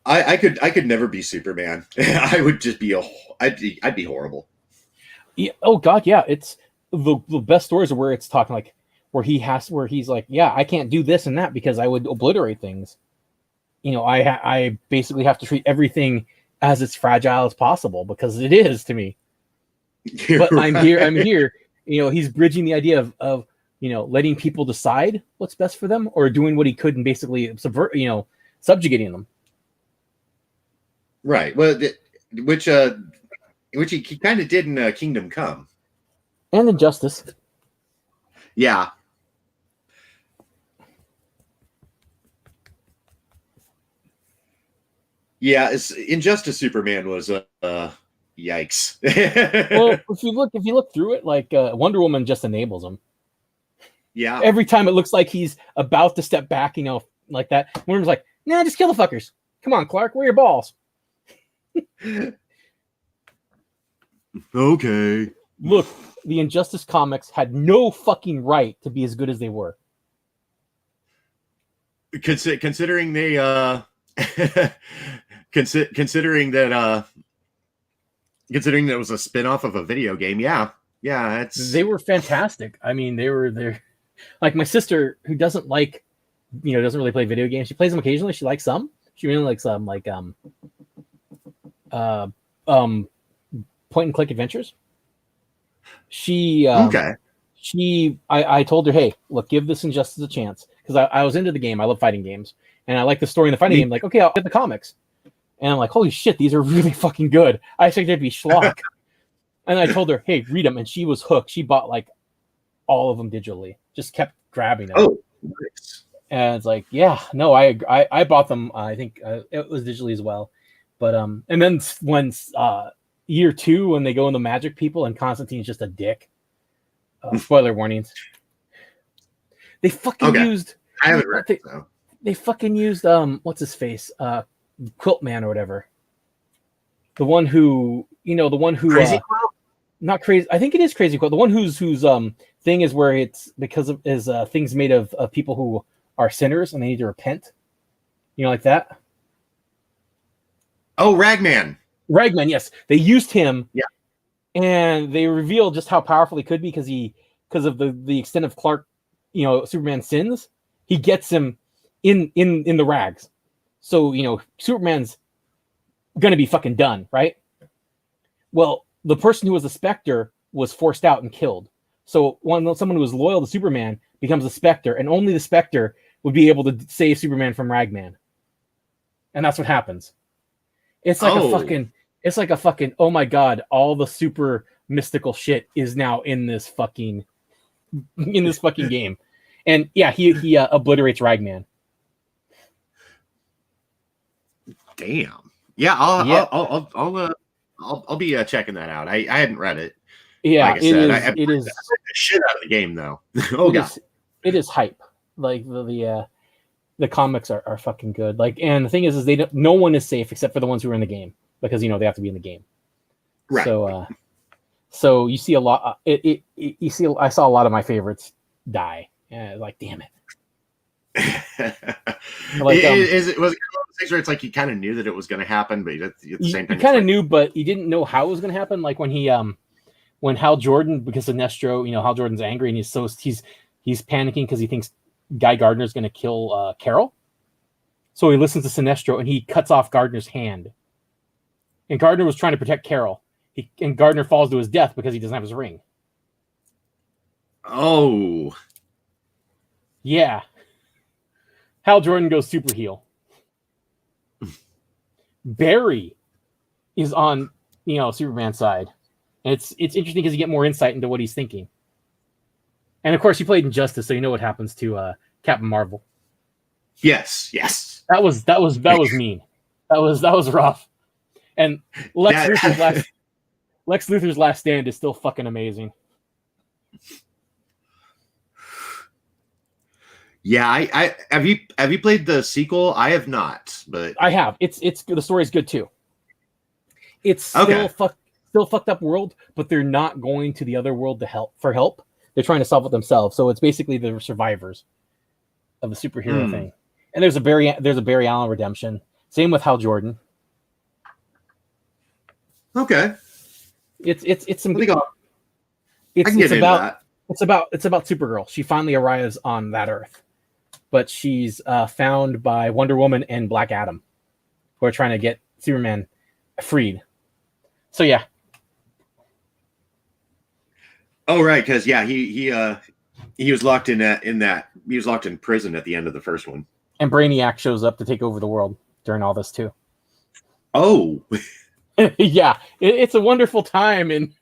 I could never be Superman. I would just be I'd be horrible. yeah, oh god, yeah, it's the best stories are where it's talking like where he's like, yeah, I can't do this and that because I would obliterate things. You know, I basically have to treat everything as it's fragile as possible because it is to me. You're But I'm here. right. I'm here. You know, he's bridging the idea of letting people decide what's best for them, or doing what he could and basically subjugating them. Right. Well, which uh, which he kind of did in Kingdom Come. And injustice. Yeah. Yeah, Injustice Superman was yikes. Well, if you look through it, like Wonder Woman just enables him. Yeah. Every time it looks like he's about to step back, like that. Wonder Woman's like, nah, just kill the fuckers. Come on, Clark, where are your balls? Okay. Look, the Injustice comics had no fucking right to be as good as they were. Considering they considering that considering that it was a spin-off of a video game, yeah. They were fantastic. I mean, they're like my sister who doesn't really play video games. She plays them occasionally. She likes some. She really likes uh point and click adventures. Okay. I told her, hey, look, give this Injustice a chance, because I was into the game. I love fighting games, and I like the story in the fighting game. Like, okay, I'll get the comics, and I'm like, holy shit, these are really fucking good. I expected it to be schlock. And I told her, hey, read them, and she was hooked. She bought like all of them digitally, just kept grabbing them. Oh, nice. And it's like, yeah, no, I bought them. I think it was digitally as well, but and then when year 2, when they go in the magic people and Constantine's just a dick. Spoiler warnings. They fucking used. I haven't read it, though. They fucking used what's his face, Quilt Man or whatever. The one who Crazy Quilt? Not crazy. I think it is Crazy Quilt. The one whose thing is where it's because of his things made of people who are sinners and they need to repent. Like that. Oh, Ragman. Ragman, yes. They used him. Yeah. And they revealed just how powerful he could be because of the extent of Clark, Superman's sins. He gets him in the rags. So, Superman's gonna be fucking done, right? Well, the person who was the Spectre was forced out and killed. So someone who was loyal to Superman becomes the Spectre, and only the Spectre would be able to save Superman from Ragman. And that's what happens. It's like a fucking, oh my god, all the super mystical shit is now in this fucking game. And yeah, he obliterates Ragman. Damn. Yeah, I'll be checking that out. I hadn't read it. Yeah, like I said, it is the shit out of the game though. Oh god. It is hype. Like the comics are fucking good. Like, and the thing is no one is safe except for the ones who are in the game, because they have to be in the game. Right. So you see a lot. I saw a lot of my favorites die. Like, damn it. Like, was it one of those things where it's like you kind of knew that it was going to happen, but at the same time, you kind of knew, but you didn't know how it was going to happen. Like when Hal Jordan, because of Sinestro, Hal Jordan's angry and he's panicking because he thinks Guy Gardner's going to kill Carol. So he listens to Sinestro and he cuts off Gardner's hand. And Gardner was trying to protect Carol. And Gardner falls to his death because he doesn't have his ring. Oh. Yeah. Hal Jordan goes super heel. Barry is on, Superman's side. And it's interesting because you get more insight into what he's thinking. And of course, he played Injustice, so you know what happens to Captain Marvel. Yes. That was mean. That was rough. And Lex Luthor's last stand is still fucking amazing. Yeah, I have you played the sequel? I have not, but I have. It's the story is good too. It's okay. still fucked up world, but they're not going to the other world to help. They're trying to solve it themselves. So it's basically the survivors of the superhero thing. And there's a Barry Allen redemption. Same with Hal Jordan. Okay. It's some. I think It's I can get into about that. it's about Supergirl. She finally arrives on that Earth, but she's found by Wonder Woman and Black Adam, who are trying to get Superman freed. So yeah. Oh right, because yeah, he was locked in he was locked in prison at the end of the first one. And Brainiac shows up to take over the world during all this too. Oh. Yeah, it's a wonderful time in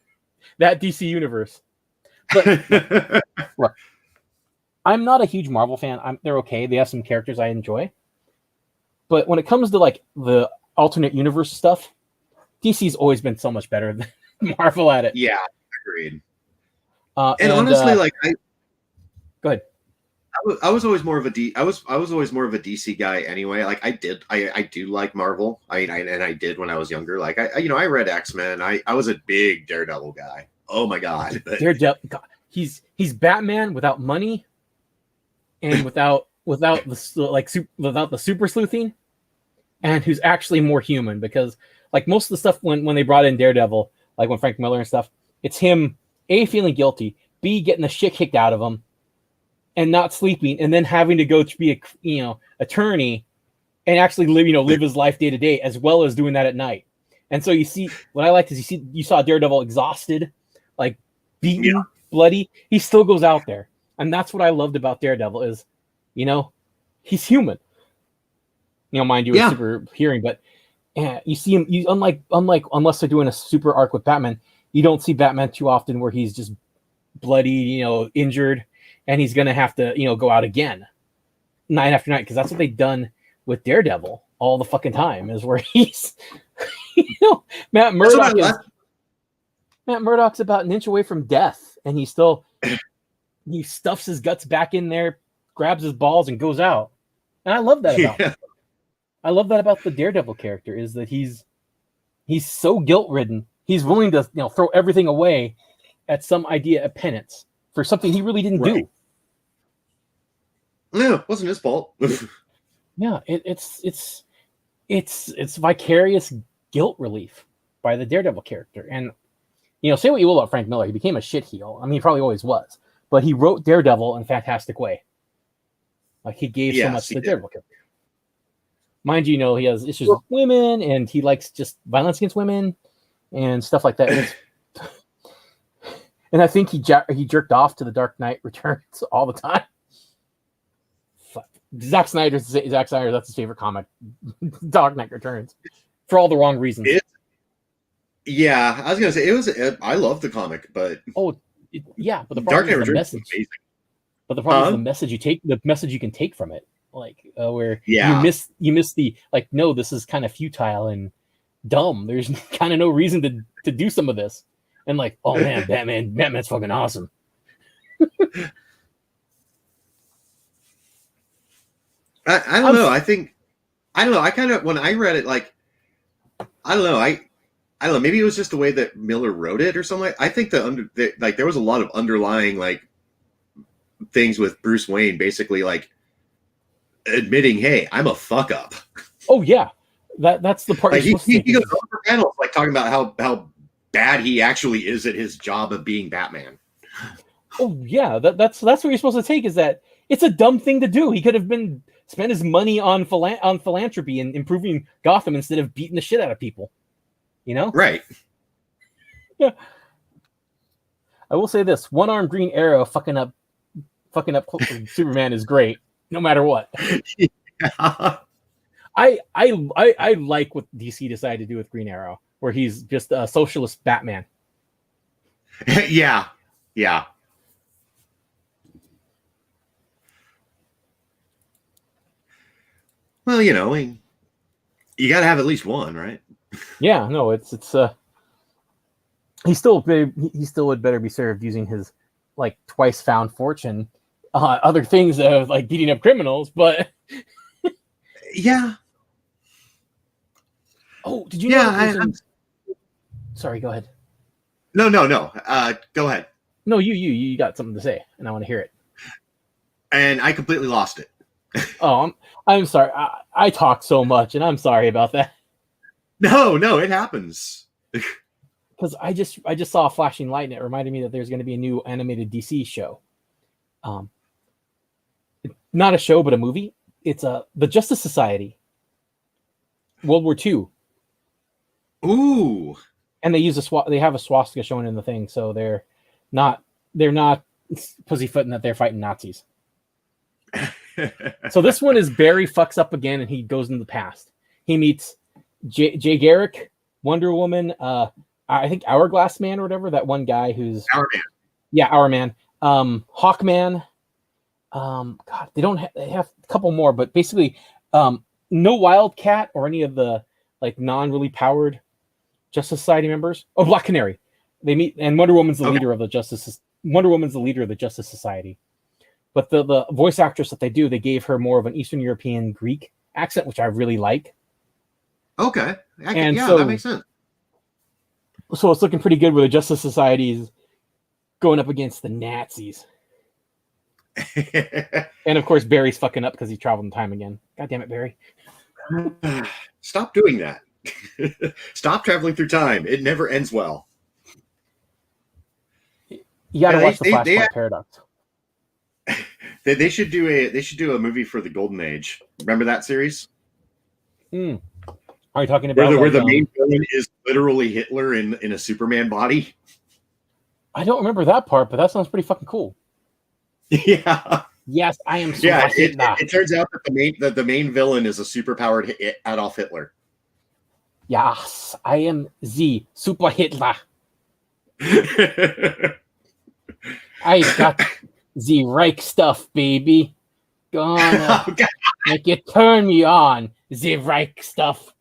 that DC universe. But look, I'm not a huge Marvel fan. They're okay. They have some characters I enjoy. But when it comes to like the alternate universe stuff, DC's always been so much better than Marvel at it. Yeah, agreed. And honestly, go ahead. I was always more of I was always more of a DC guy anyway. Like I do like Marvel. I did when I was younger. Like I read X-Men. I was a big Daredevil guy. Oh my god. Daredevil, he's Batman without money and without the super sleuthing, and who's actually more human, because like most of the stuff when they brought in Daredevil, like when Frank Miller and stuff, it's him A, feeling guilty, B, getting the shit kicked out of him and not sleeping, and then having to go to be a attorney and actually live his life day to day, as well as doing that at night. And so you see, what I liked is you saw Daredevil exhausted, like beaten, bloody. He still goes out there, and that's what I loved about Daredevil is, he's human. Mind you, it's super hearing, but you see him. Unlike unless they're doing a super arc with Batman, you don't see Batman too often where he's just bloody, injured, and he's gonna have to go out again night after night, because that's what they've done with Daredevil all the fucking time, is where he's Matt Murdock's about an inch away from death, and he stuffs his guts back in there, grabs his balls, and goes out. And I love that about him. I love that about the Daredevil character, is that he's so guilt-ridden. He's willing to throw everything away at some idea of penance for something he really didn't do. No, it wasn't his fault. Yeah, it's vicarious guilt relief by the Daredevil character. And say what you will about Frank Miller, he became a shitheel. I mean, he probably always was, but he wrote Daredevil in a fantastic way. Like, he gave so much to the Daredevil character. Mind you, he has issues with women, and he likes just violence against women and stuff like that. And I think he jerked off to the Dark Knight Returns all the time. Zack Snyder, that's his favorite comic, Dark Knight Returns, for all the wrong reasons. Yeah, I was gonna say I love the comic, but but the problem is the message. But the problem is the message you take, the message you can take from it, like where you miss the no, this is kind of futile and dumb. There's kind of no reason to do some of this, and oh man, Batman's fucking awesome. I don't know. I don't know. I kind of, when I read it, I don't know. I don't know. Maybe it was just the way that Miller wrote it or something. I think there was a lot of underlying things with Bruce Wayne, basically admitting, "Hey, I'm a fuck up." Oh yeah, that's the part. He goes over panels talking about how bad he actually is at his job of being Batman. Oh yeah, that's what you're supposed to take, is that it's a dumb thing to do. He could have spent his money on philanthropy and improving Gotham instead of beating the shit out of people. Right. Yeah. I will say this: one-armed Green Arrow fucking up Superman is great, no matter what. Yeah. I like what DC decided to do with Green Arrow, where he's just a socialist Batman. Yeah. Well, you got to have at least one, right? Yeah, no, it's he still would better be served using his twice found fortune other things like beating up criminals, but Yeah. oh, did you know Yeah. Sorry, go ahead. No. Go ahead. No, you got something to say, and I want to hear it. And I completely lost it. Oh, I'm sorry. I talk so much, and I'm sorry about that. No, it happens. Because I just saw a flashing light, and it reminded me that there's going to be a new animated DC show. Not a show, but a movie. It's the Justice Society, World War II. Ooh. And they use they have a swastika shown in the thing, so they're not pussyfooting that they're fighting Nazis. So this one is Barry fucks up again, and he goes into the past. He meets Jay Garrick, Wonder Woman, I think Hourglass Man or whatever, that one guy who's Our Man. Yeah, Our Man. Hawkman. God, they have a couple more, but basically no Wildcat or any of the like non-really powered Justice Society members. Oh, Black Canary. They meet, and Wonder Woman's the leader of the Justice. Wonder Woman's the leader of the Justice Society. But the voice actress that they gave her more of an Eastern European Greek accent, which I really like. Okay. That makes sense. So it's looking pretty good where the Justice Society is going up against the Nazis. And of course, Barry's fucking up because he traveled in time again. God damn it, Barry. Stop doing that. Stop traveling through time. It never ends well. You gotta watch the Flashpoint Paradox. They should do a movie for the Golden Age. Remember that series? Are you talking about where the main villain is literally Hitler in a Superman body? I don't remember that part, but that sounds pretty fucking cool. Yeah. Yes, I am. Yeah, it turns out that the main villain is a superpowered Adolf Hitler. Yes, I am the Super Hitler. I got the Reich stuff, baby. Gonna make you turn me on. The Reich stuff.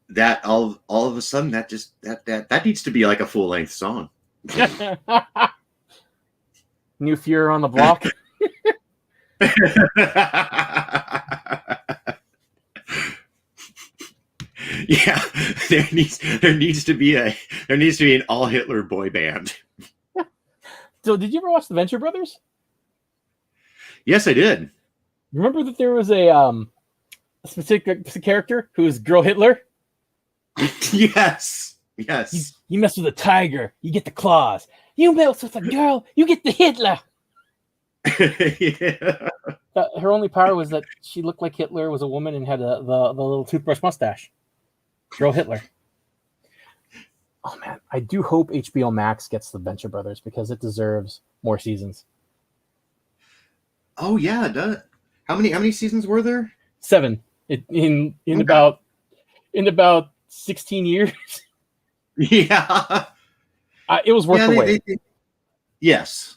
That all of a sudden that needs to be like a full length song. New Fuhrer on the block. Yeah, there needs to be an all Hitler boy band. So, did you ever watch the Venture Brothers? Yes, I did. Remember that there was a specific character who was Girl Hitler? Yes. You mess with a tiger, you get the claws. You mess with a girl, you get the Hitler. Yeah. Her only power was that she looked like Hitler, was a woman, and had the little toothbrush mustache. Girl Hitler. Oh man, I do hope HBO Max gets the Venture Brothers because it deserves more seasons. Oh yeah, it does. How many seasons were there? 7 in about 16 years. Yeah. It was worth the wait. Yes.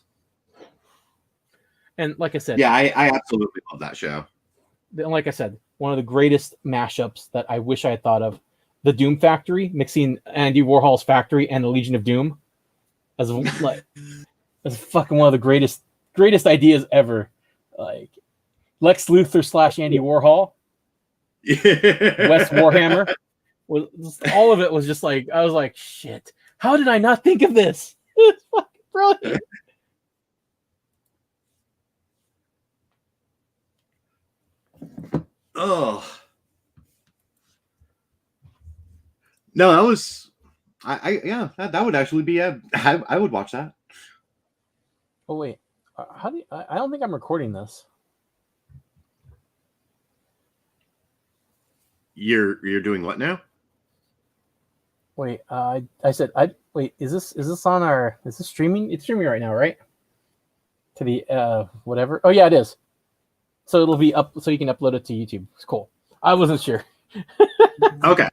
And like I said, yeah, I absolutely love that show. And like I said, one of the greatest mashups that I wish I had thought of, the Doom Factory, mixing Andy Warhol's Factory and the Legion of Doom, as fucking one of the greatest ideas ever. Like Lex Luthor / Andy Warhol, Wes Warhammer, all of it was just like, I was like, shit, how did I not think of this? It's fucking brilliant. Oh no, that was that would actually be I would watch that. Oh wait, how do you, I don't think I'm recording this. You're doing what now? Wait, I said wait, is this on our, is this streaming? It's streaming right now, right? To the whatever. Oh yeah, it is. So it'll be up, so you can upload it to YouTube. It's cool. I wasn't sure. Okay.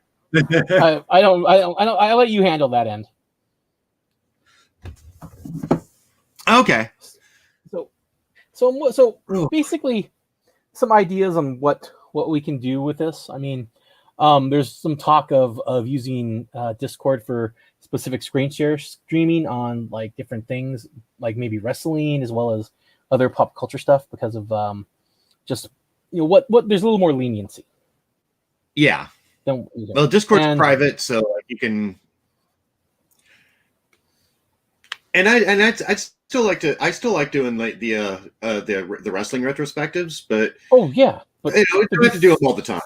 I'll let you handle that end. Okay. So basically, some ideas on what we can do with this. I mean, There's some talk of using Discord for specific screen share streaming on like different things, like maybe wrestling as well as other pop culture stuff, because of just what there's a little more leniency. Yeah. Well, Discord's private, so like you can. And I still like doing like the wrestling retrospectives, but but you don't have to do them all the time.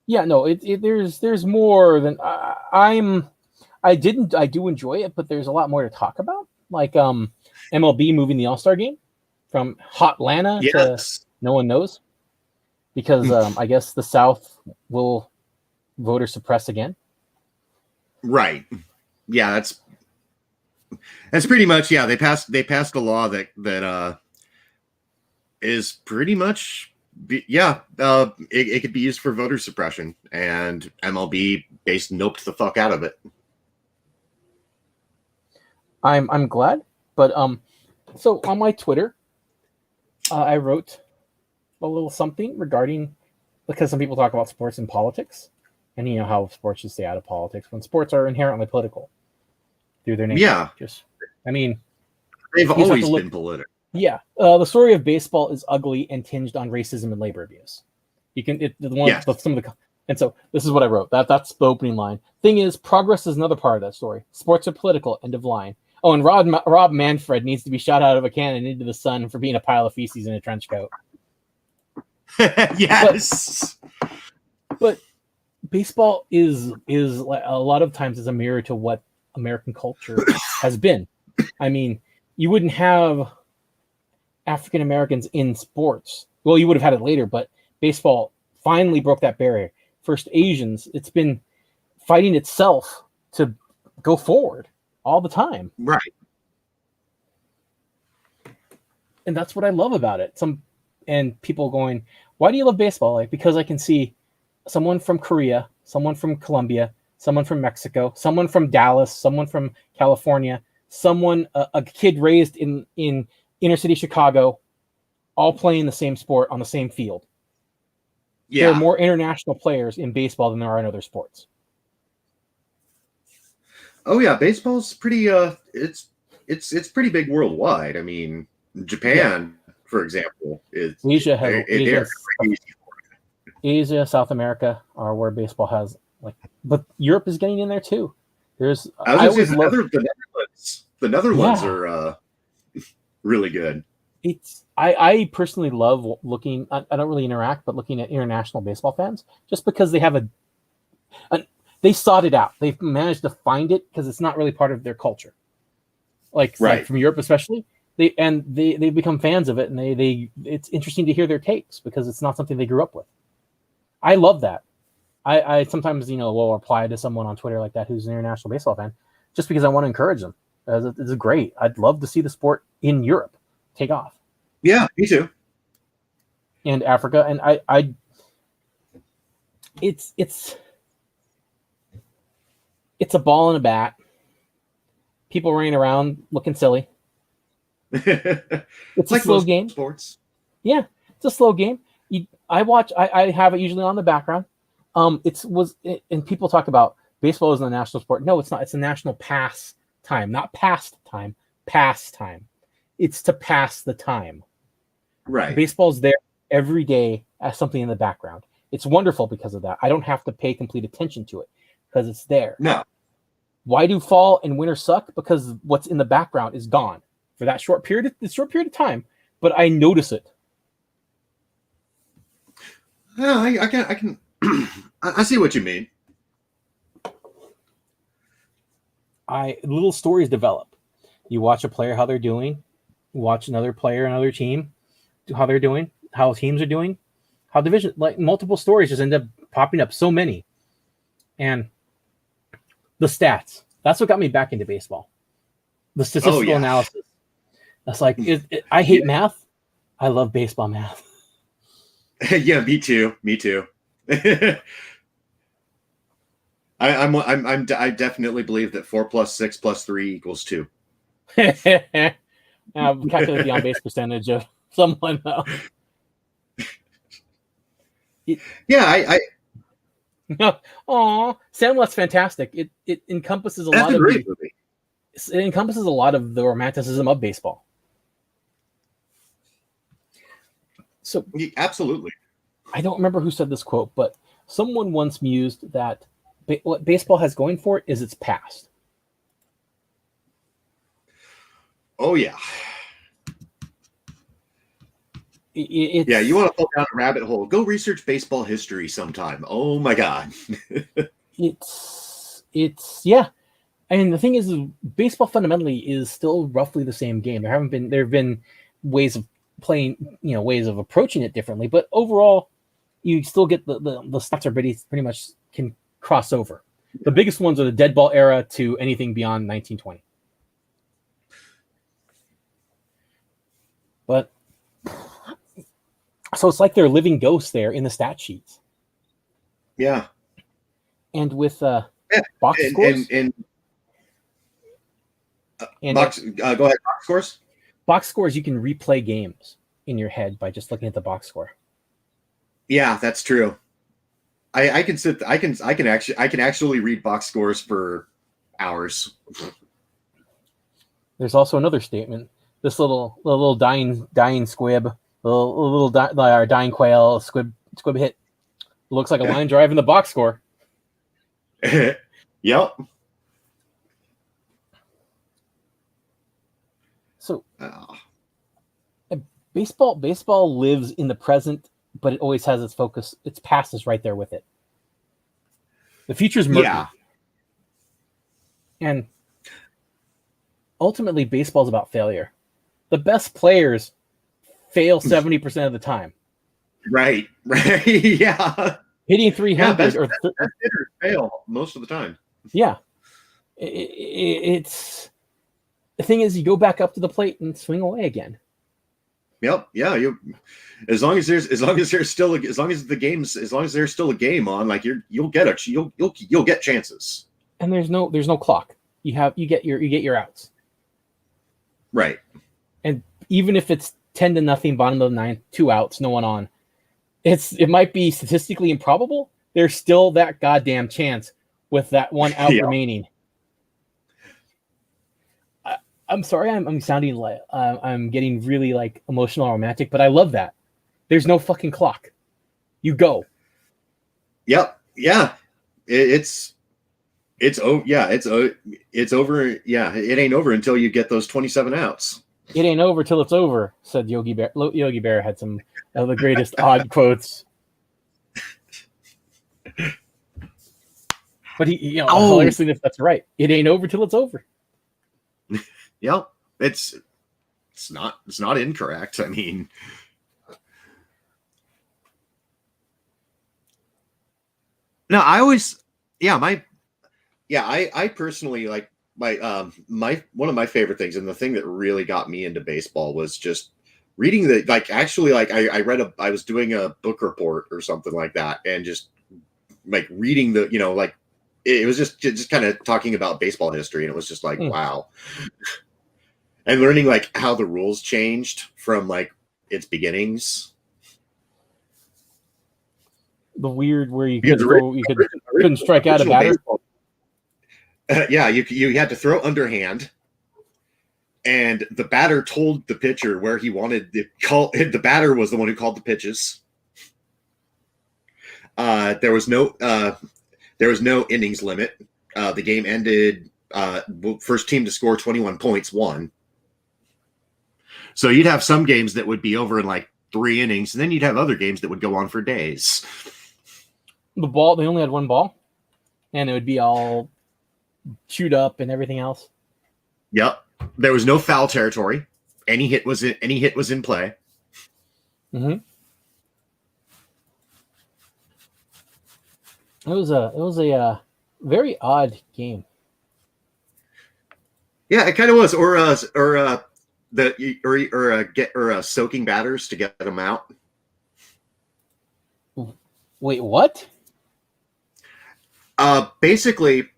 Yeah, no, there's more than I do enjoy it, but there's a lot more to talk about, like MLB moving the All-Star game from Hot Atlanta to no one knows, because I guess the South will voter suppress again. Right. Yeah, that's pretty much, yeah. They passed a law that is pretty much, it could be used for voter suppression, and MLB noped the fuck out of it. I'm glad, but so on my Twitter, I wrote a little something regarding, because some people talk about sports and politics, and you know how sports should stay out of politics when sports are inherently political through their nature. Yeah, they've always been political. Yeah, the story of baseball is ugly and tinged on racism and labor abuse. And so this is what I wrote. That's the opening line. Thing is, progress is another part of that story. Sports are political. End of line. Oh, and Rob Manfred needs to be shot out of a cannon into the sun for being a pile of feces in a trench coat. Yes, but baseball is like, a lot of times is a mirror to what American culture has been. I mean, you wouldn't have African Americans in sports. Well, you would have had it later, but baseball finally broke that barrier. First Asians, it's been fighting itself to go forward all the time. Right. And that's what I love about it. And people going, why do you love baseball? Like, because I can see someone from Korea, someone from Colombia, someone from Mexico, someone from Dallas, someone from California, a kid raised in inner city Chicago, all playing the same sport on the same field. Yeah. There are more international players in baseball than there are in other sports. Oh yeah, baseball's pretty it's pretty big worldwide. I mean, Japan, for example, is Asia, South America are where baseball has but Europe is getting in there too. The Netherlands are really good. I personally love looking. I don't really interact, but looking at international baseball fans, just because they have they sought it out. They've managed to find it because it's not really part of their culture. Like from Europe, especially, they become fans of it, and it's interesting to hear their takes because it's not something they grew up with. I love that. I sometimes will reply to someone on Twitter like that who's an international baseball fan, just because I want to encourage them. It's great. I'd love to see the sport in Europe take off. Yeah, me too. And Africa, and it's a ball and a bat. People running around looking silly. It's like a slow game. Sports. Yeah, it's a slow game. I have it usually on the background. And people talk about baseball isn't a national sport. No, it's not. It's a national pastime, not pastime. Pastime. It's to pass the time. Right. Baseball's there every day as something in the background. It's wonderful because of that. I don't have to pay complete attention to it because it's there. No. Why do fall and winter suck? Because what's in the background is gone for that short period of time, but I notice it. Yeah, I can I see what you mean. Little stories develop. You watch a player, how they're doing. You watch another player, another team, how they're doing, how teams are doing, how division, like multiple stories just end up popping up. So many. And the stats. That's what got me back into baseball. The statistical analysis. That's like, I hate math. I love baseball math. Yeah, me too. I definitely believe that 4 + 6 + 3 = 2. Calculate the on-base percentage of someone else. Yeah, Aw, Sandlot's fantastic. It encompasses a That's lot a of great the movie. it encompasses a lot of the romanticism of baseball. So Absolutely. I don't remember who said this quote, but someone once mused that what baseball has going for it is its past. Oh yeah. It's, Yeah, you want to fall down a rabbit hole? Go research baseball history sometime. Oh my god. it's yeah. And the thing is, baseball fundamentally is still roughly the same game. There have been ways of playing, ways of approaching it differently, but overall, you still get the stats are pretty much can cross over. The biggest ones are the dead ball era to anything beyond 1920. But so it's like they're living ghosts there in the stat sheets. Yeah. And with Yeah. box scores And and box, go ahead. Box scores. box scores, you can replay games in your head by just looking at the box score. Yeah, that's true. I can actually read box scores for hours. There's also another statement. This little dying squib, dying quail squib hit looks like a line drive in the box score. Yep. So baseball lives in the present, but it always has its focus. Its past is right there with it. The future's murky. Yeah. And ultimately, baseball's about failure. The best players fail 70% of the time. Right. Yeah. Hitting 300 best or hitters fail most of the time. yeah. It's the thing is, you go back up to the plate and swing away again. Yep. Yeah. As long as there's still a game on, like you'll get chances. And there's no clock. You get your outs. Right. And even if it's 10-0, bottom of the ninth, 2 outs, no one on, it might be statistically improbable. There's still that goddamn chance with that 1 out remaining. I'm sorry, I'm sounding like I'm getting really like emotional and romantic, but I love that. There's no fucking clock. You go. Yep. Yeah. It's over. Yeah. It's over. Yeah. It ain't over until you get those 27 outs. It ain't over till it's over, said Yogi Bear. Yogi Bear had some of the greatest odd quotes. But hilariously, if that's right, it ain't over till it's over. Yep. It's not incorrect. I mean, no, I personally like my one of my favorite things, and the thing that really got me into baseball was just reading I was doing a book report or something like that, and just like reading it was just kind of talking about baseball history, and it was just like wow. And learning like how the rules changed from like its beginnings. The weird where you couldn't strike out a batter. Yeah, you had to throw underhand, and the batter told the pitcher where he wanted the call. The batter was the one who called the pitches. There was no innings limit. The game ended. First team to score 21 points won. So you'd have some games that would be over in like 3 innings, and then you'd have other games that would go on for days. They only had 1 ball, and it would be all chewed up and everything else. Yep. There was no foul territory. Any hit was in play. Mm-hmm. It was a very odd game. Yeah, it kind of was. Or soaking batters to get them out. Wait, what? Basically,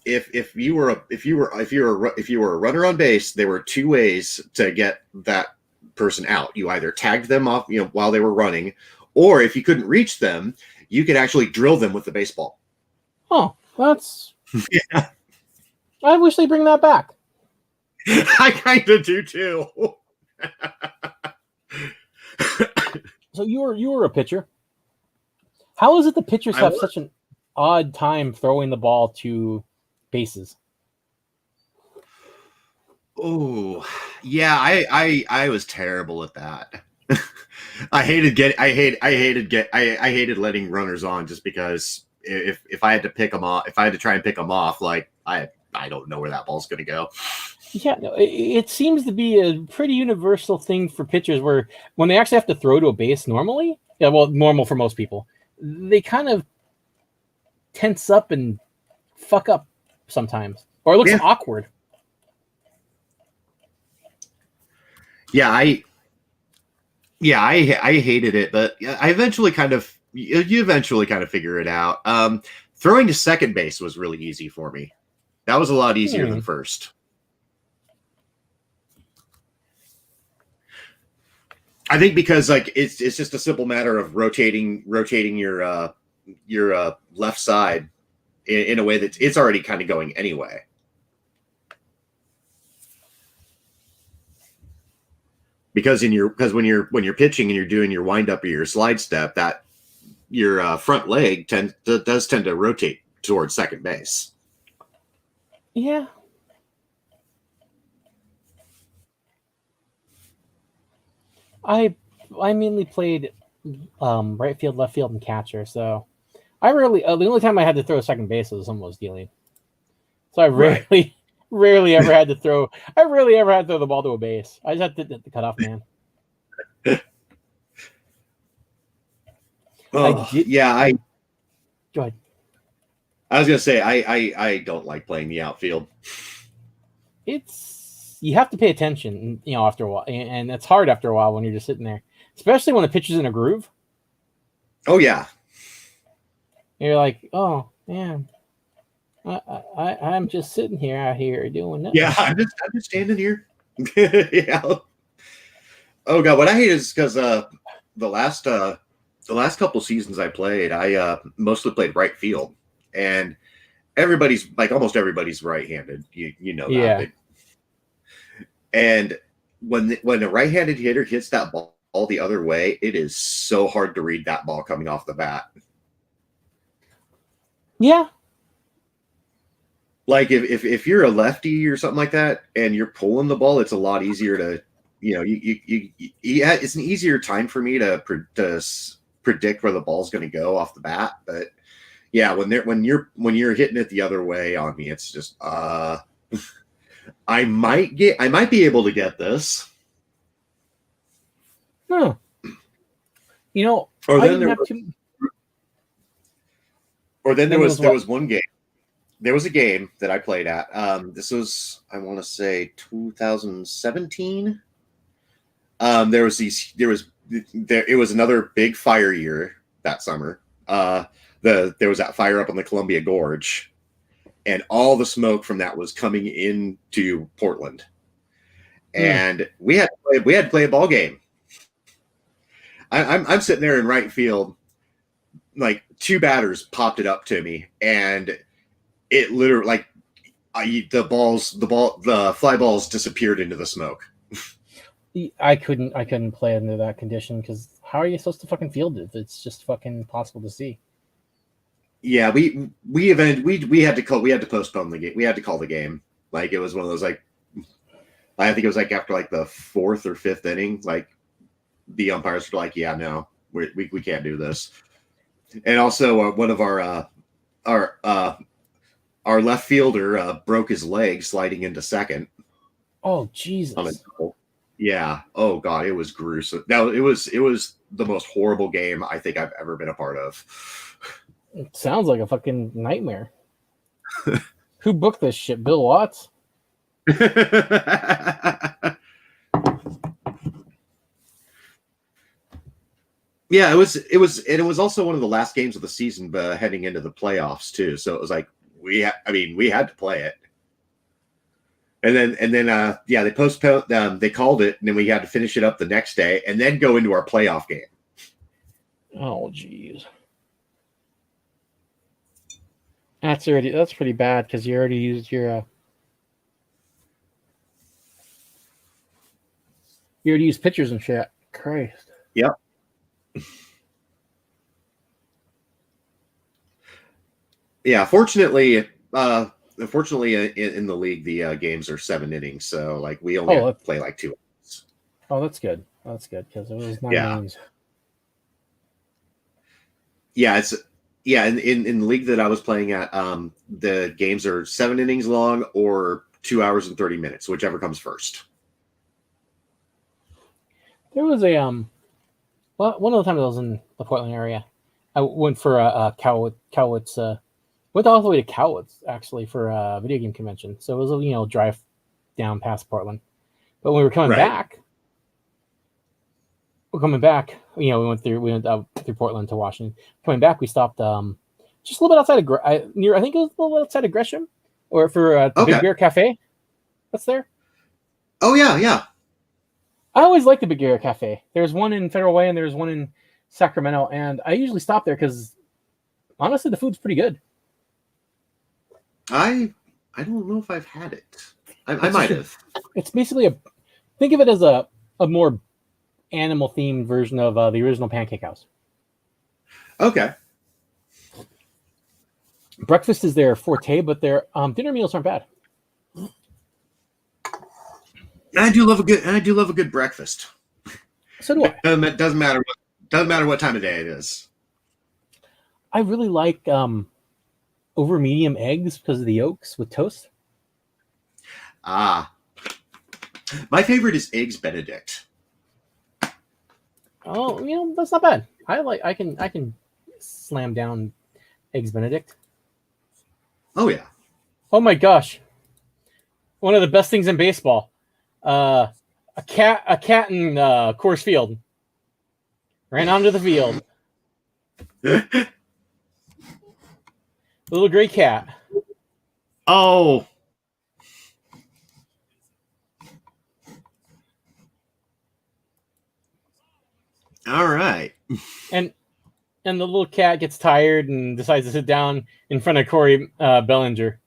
if you were a runner on base, there were 2 ways to get that person out. You either tagged them off, while they were running, or if you couldn't reach them, you could actually drill them with the baseball. Oh, that's. Yeah. I wish they bring that back. I kind of do too. So you were a pitcher. How is it the pitchers have such an odd time throwing the ball to bases? Oh, yeah, I was terrible at that. I hated letting runners on just because if I had to pick them off, if I had to try and pick them off, like I don't know where that ball's going to go. Yeah, no, it seems to be a pretty universal thing for pitchers where when they actually have to throw to a base normally, yeah, well, normal for most people, they kind of tense up and fuck up sometimes, or it looks awkward. Yeah, I hated it, but I eventually you eventually kind of figure it out. Throwing to second base was really easy for me. That was a lot easier than first. I think because like it's just a simple matter of rotating your left side in a way that it's already kind of going anyway. Because when you're pitching and you're doing your wind up or your slide step, that your front leg does tend to rotate towards second base. Yeah. I mainly played right field, left field, and catcher. So I rarely the only time I had to throw second base was someone was dealing. So I rarely ever had to throw. I rarely ever had to throw the ball to a base. I just had to hit the cutoff man. Oh, Go ahead. I was gonna say I don't like playing the outfield. You have to pay attention, after a while, and it's hard after a while when you're just sitting there, especially when the pitcher's in a groove. Oh yeah, you're like, oh man, I'm just sitting here out here doing nothing. Yeah, I'm just standing here. Yeah. Oh god, what I hate is because the last couple seasons I played, I mostly played right field, and almost everybody's right-handed. You know that. Yeah. And when a right-handed hitter hits that ball the other way, it is so hard to read that ball coming off the bat. Yeah. Like if you're a lefty or something like that and you're pulling the ball, it's a lot easier to, it's an easier time for me to predict where the ball's going to go off the bat. But yeah, when you're hitting it the other way on me, it's just I might be able to get this. Huh. Or then there was one game. There was a game that I played at. This was, I want to say 2017. It was another big fire year that summer. There was that fire up on the Columbia Gorge, and all the smoke from that was coming into Portland. And we had to play a ball game. I'm sitting there in right field, like two batters popped it up to me, and it literally the fly balls disappeared into the smoke. I couldn't play under that condition because how are you supposed to fucking field it if it's just fucking impossible to see? Yeah, we had to postpone the game. We had to call the game. Like it was one of those I think it was like after like the fourth or fifth inning, like the umpires were like, yeah, no, we can't do this. And also one of our left fielder broke his leg sliding into second. Oh Jesus! Yeah. Oh god, it was gruesome. No, it was the most horrible game I think I've ever been a part of. It sounds like a fucking nightmare. Who booked this shit? Bill Watts? Yeah, it was also one of the last games of the season, but heading into the playoffs too. So it was like we had to play it. And then they postponed. They called it, and then we had to finish it up the next day, and then go into our playoff game. Oh, geez. That's pretty bad because you already used your you already used pictures and shit. Christ. Yep. Yeah. Fortunately, in the league, the games are 7 innings, so like we only have to play like 2 innings. Oh, that's good. That's good because it was 9 innings. Yeah, in the league that I was playing at, the games are 7 innings long or 2 hours and 30 minutes, whichever comes first. There was a well, one of the times I was in the Portland area, I went for a Cowitz. Went all the way to Cowitz actually for a video game convention. So it was a drive down past Portland. But when we were coming back, we went out through Portland to Washington. Coming back, we stopped just a little bit outside of I think it was a little bit outside of Gresham, or for the Big Bear Cafe. That's there. Oh yeah. I always liked the Big Bear Cafe. There's one in Federal Way and there's one in Sacramento, and I usually stop there because honestly, the food's pretty good. I don't know if I've had it. I might have. It's basically think of it as a more animal themed version of the original Pancake House. Okay. Breakfast is their forte, but their dinner meals aren't bad. I do love a good breakfast. So do I. It doesn't matter what time of day it is. I really like over medium eggs because of the yolks with toast. My favorite is eggs Benedict. Oh, that's not bad. I can slam down eggs Benedict. Oh yeah. Oh my gosh. One of the best things in baseball. A cat in Coors Field ran onto the field. The little gray cat. Oh. All right. And the little cat gets tired and decides to sit down in front of Corey Bellinger.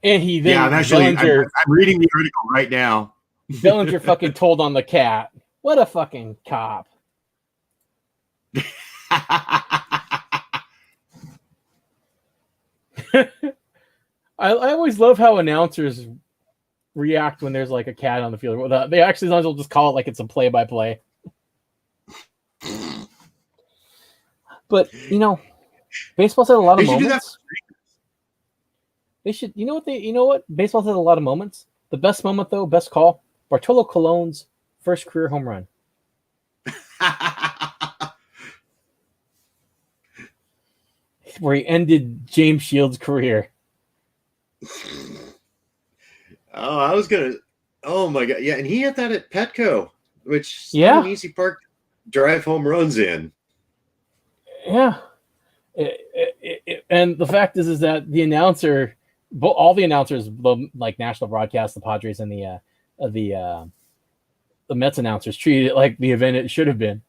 And he then I'm reading the article right now. Bellinger fucking told on the cat. What a fucking cop. I always love how announcers react when there's like a cat on the field. They actually sometimes will just call it like it's a play-by-play. But baseball's had a lot of moments. They should. You know what? Baseball's had a lot of moments. The best moment, though, best call, Bartolo Colon's first career home run. Where he ended James Shields' career. Oh my god, yeah, and he had that at Petco, which an easy park drive home runs in. Yeah, and the fact is that the announcer, all the announcers, like national broadcast, the Padres and the Mets announcers treated it like the event it should have been.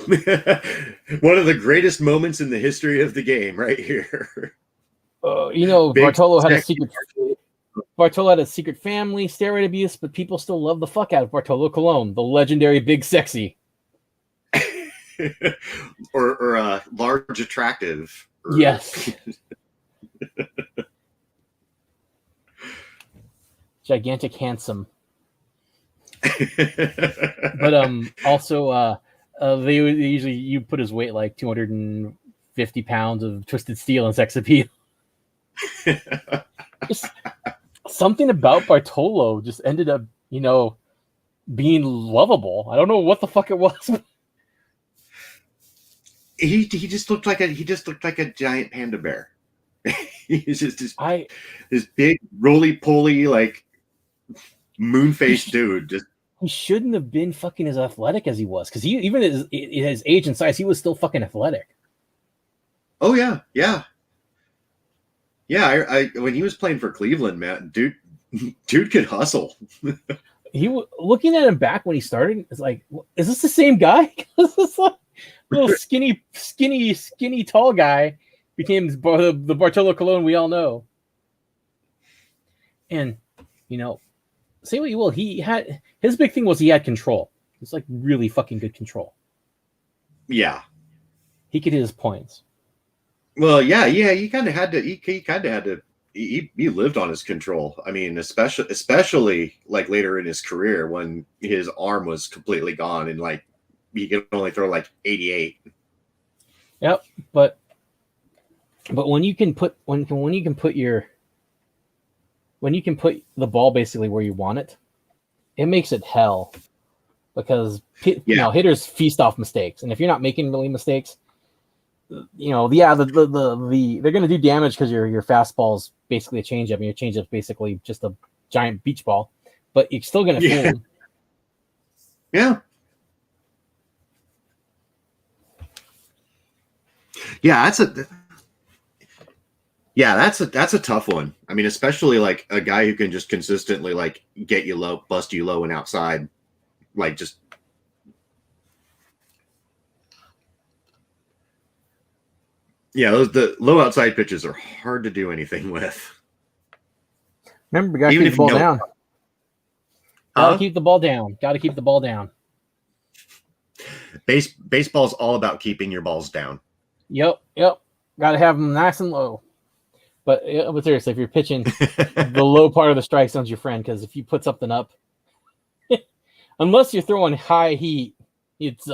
One of the greatest moments in the history of the game, right here. Bartolo had a secret. Bartolo had a secret family, steroid abuse, but people still love the fuck out of Bartolo Colon, the legendary Big Sexy. or large attractive. Yes. Gigantic handsome. But also they usually you put his weight like 250 pounds of twisted steel and sex appeal. Just something about Bartolo just ended up, being lovable. I don't know what the fuck it was. He just looked like a giant panda bear. He's just this big roly-poly like moon-faced dude. Just he shouldn't have been fucking as athletic as he was, because he even at his age and size, he was still fucking athletic. Oh yeah. I when he was playing for Cleveland, man, dude could hustle. looking at him back when he started, it's like, is this the same guy? This is like little skinny, tall guy became the Bartolo Colon we all know. And say what you will, his big thing was he had control. It's like really fucking good control. Yeah, he could hit his points. Well, yeah, he kind of had to. He kind of had to. He lived on his control. I mean, especially like later in his career when his arm was completely gone and like he could only throw like 88. Yep, but when you can put the ball basically where you want it, it makes it hell because hitters feast off mistakes, and if you're not making really mistakes, they're going to do damage because your fastball's basically a changeup, and your changeup's basically just a giant beach ball, but you're still going to fool them. Yeah. Yeah, that's a tough one. I mean, especially like a guy who can just consistently like get you low, bust you low and outside, like just. Yeah, the low outside pitches are hard to do anything with. Remember, got to keep the ball down. Got to keep the ball down. Got to keep the ball down. Baseball's all about keeping your balls down. Yep. Got to have them nice and low. But seriously, if you're pitching, the low part of the strike zone's your friend, because if you put something up, unless you're throwing high heat, it's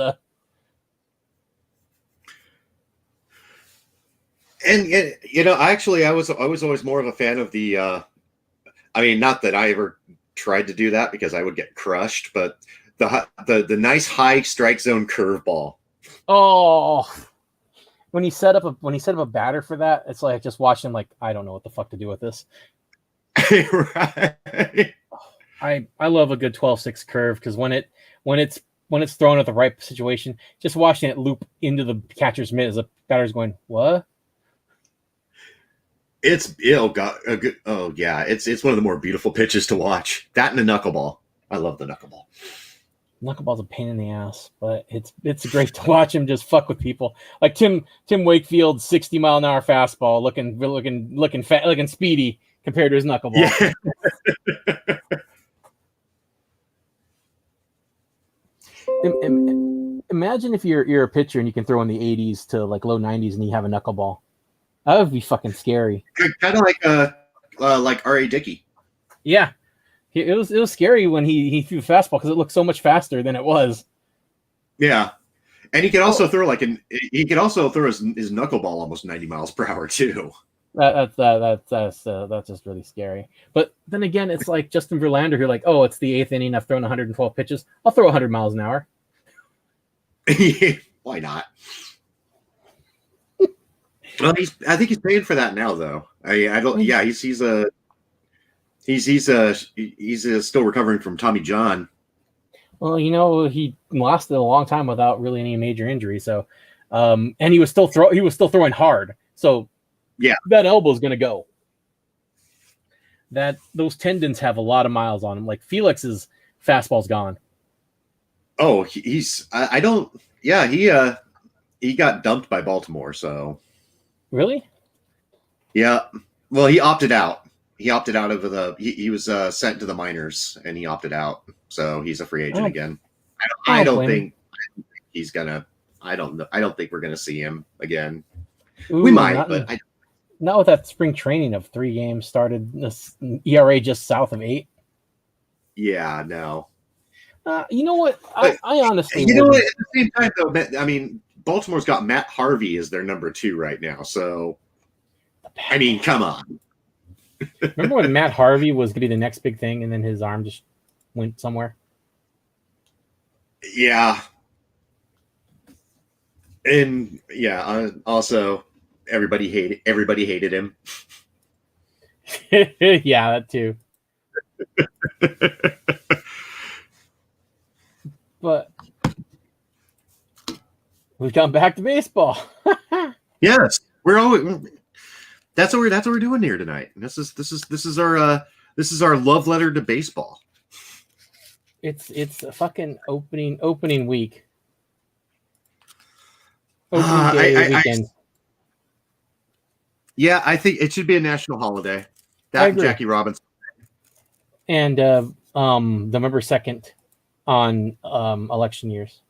And I was always more of a fan of the. I mean, not that I ever tried to do that because I would get crushed, but the nice high strike zone curveball. Oh, when he set up a batter for that, it's like just watching him like, I don't know what the fuck to do with this. Right. I love a good 12-6 curve because when it's thrown at the right situation, just watching it loop into the catcher's mitt as the batter's going, what? It's one of the more beautiful pitches to watch. That and a knuckleball. I love the knuckleball. Knuckleball's a pain in the ass, but it's great to watch him just fuck with people. Like Tim Wakefield's 60-mile-an-hour fastball, looking fat, looking speedy compared to his knuckleball. Yeah. Imagine if you're a pitcher and you can throw in the 80s to like low 90s and you have a knuckleball. That would be fucking scary. Kind of like R.A. Dickey. Yeah, it was scary when he threw the fastball because it looked so much faster than it was. Yeah, and he could also throw his knuckleball almost 90 miles per hour too. That's just really scary. But then again, it's like Justin Verlander who like, oh, it's the 8th inning. I've thrown 112 pitches. I'll throw 100 miles an hour. Why not? Well, I think he's paying for that now, though. I don't. Yeah, he's still recovering from Tommy John. Well, he lasted a long time without really any major injury. So, and he was still throwing hard. So, yeah, that elbow's going to go. Those tendons have a lot of miles on them. Like Felix's fastball's gone. Oh, I don't. Yeah, he got dumped by Baltimore. So. Really? Yeah. Well, he opted out. He opted out of he was sent to the minors and he opted out. So he's a free agent again. I don't think he's gonna. I don't know. I don't think we're gonna see him again. Ooh, we might, not with that spring training of 3 games started. This ERA just south of 8. Yeah, no. You know what? I honestly. You know what? At the same time, though, I mean. Baltimore's got Matt Harvey as their number 2 right now. So, I mean, come on. Remember when Matt Harvey was going to be the next big thing and then his arm just went somewhere? Yeah. And yeah, also everybody hated him. Yeah, that too. But we've gone back to baseball. Yes, that's what we're doing here tonight. This is our love letter to baseball. It's a fucking opening week. Opening Uh, day I, I, I, weekend. yeah, I think it should be a national holiday. I That and agree. Jackie Robinson. And November 2nd on election years.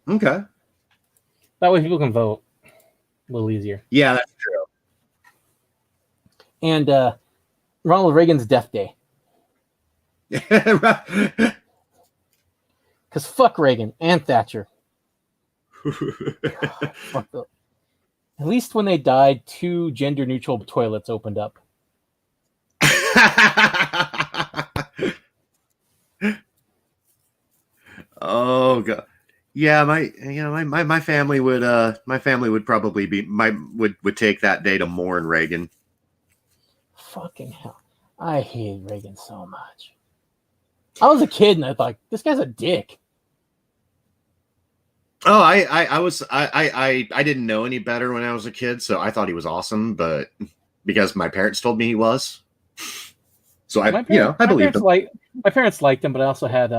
Okay. That way people can vote a little easier. Yeah, that's true. And Ronald Reagan's death day. Because fuck Reagan and Thatcher. Fuck the, at least when they died, 2 gender neutral toilets opened up. Oh god. Yeah, my family would probably would take that day to mourn Reagan. Fucking hell. I hated Reagan so much. I was a kid and I thought, this guy's a dick. Oh, I didn't know any better when I was a kid, so I thought he was awesome, but because my parents told me he was. So I believed him. My parents liked him, but I also had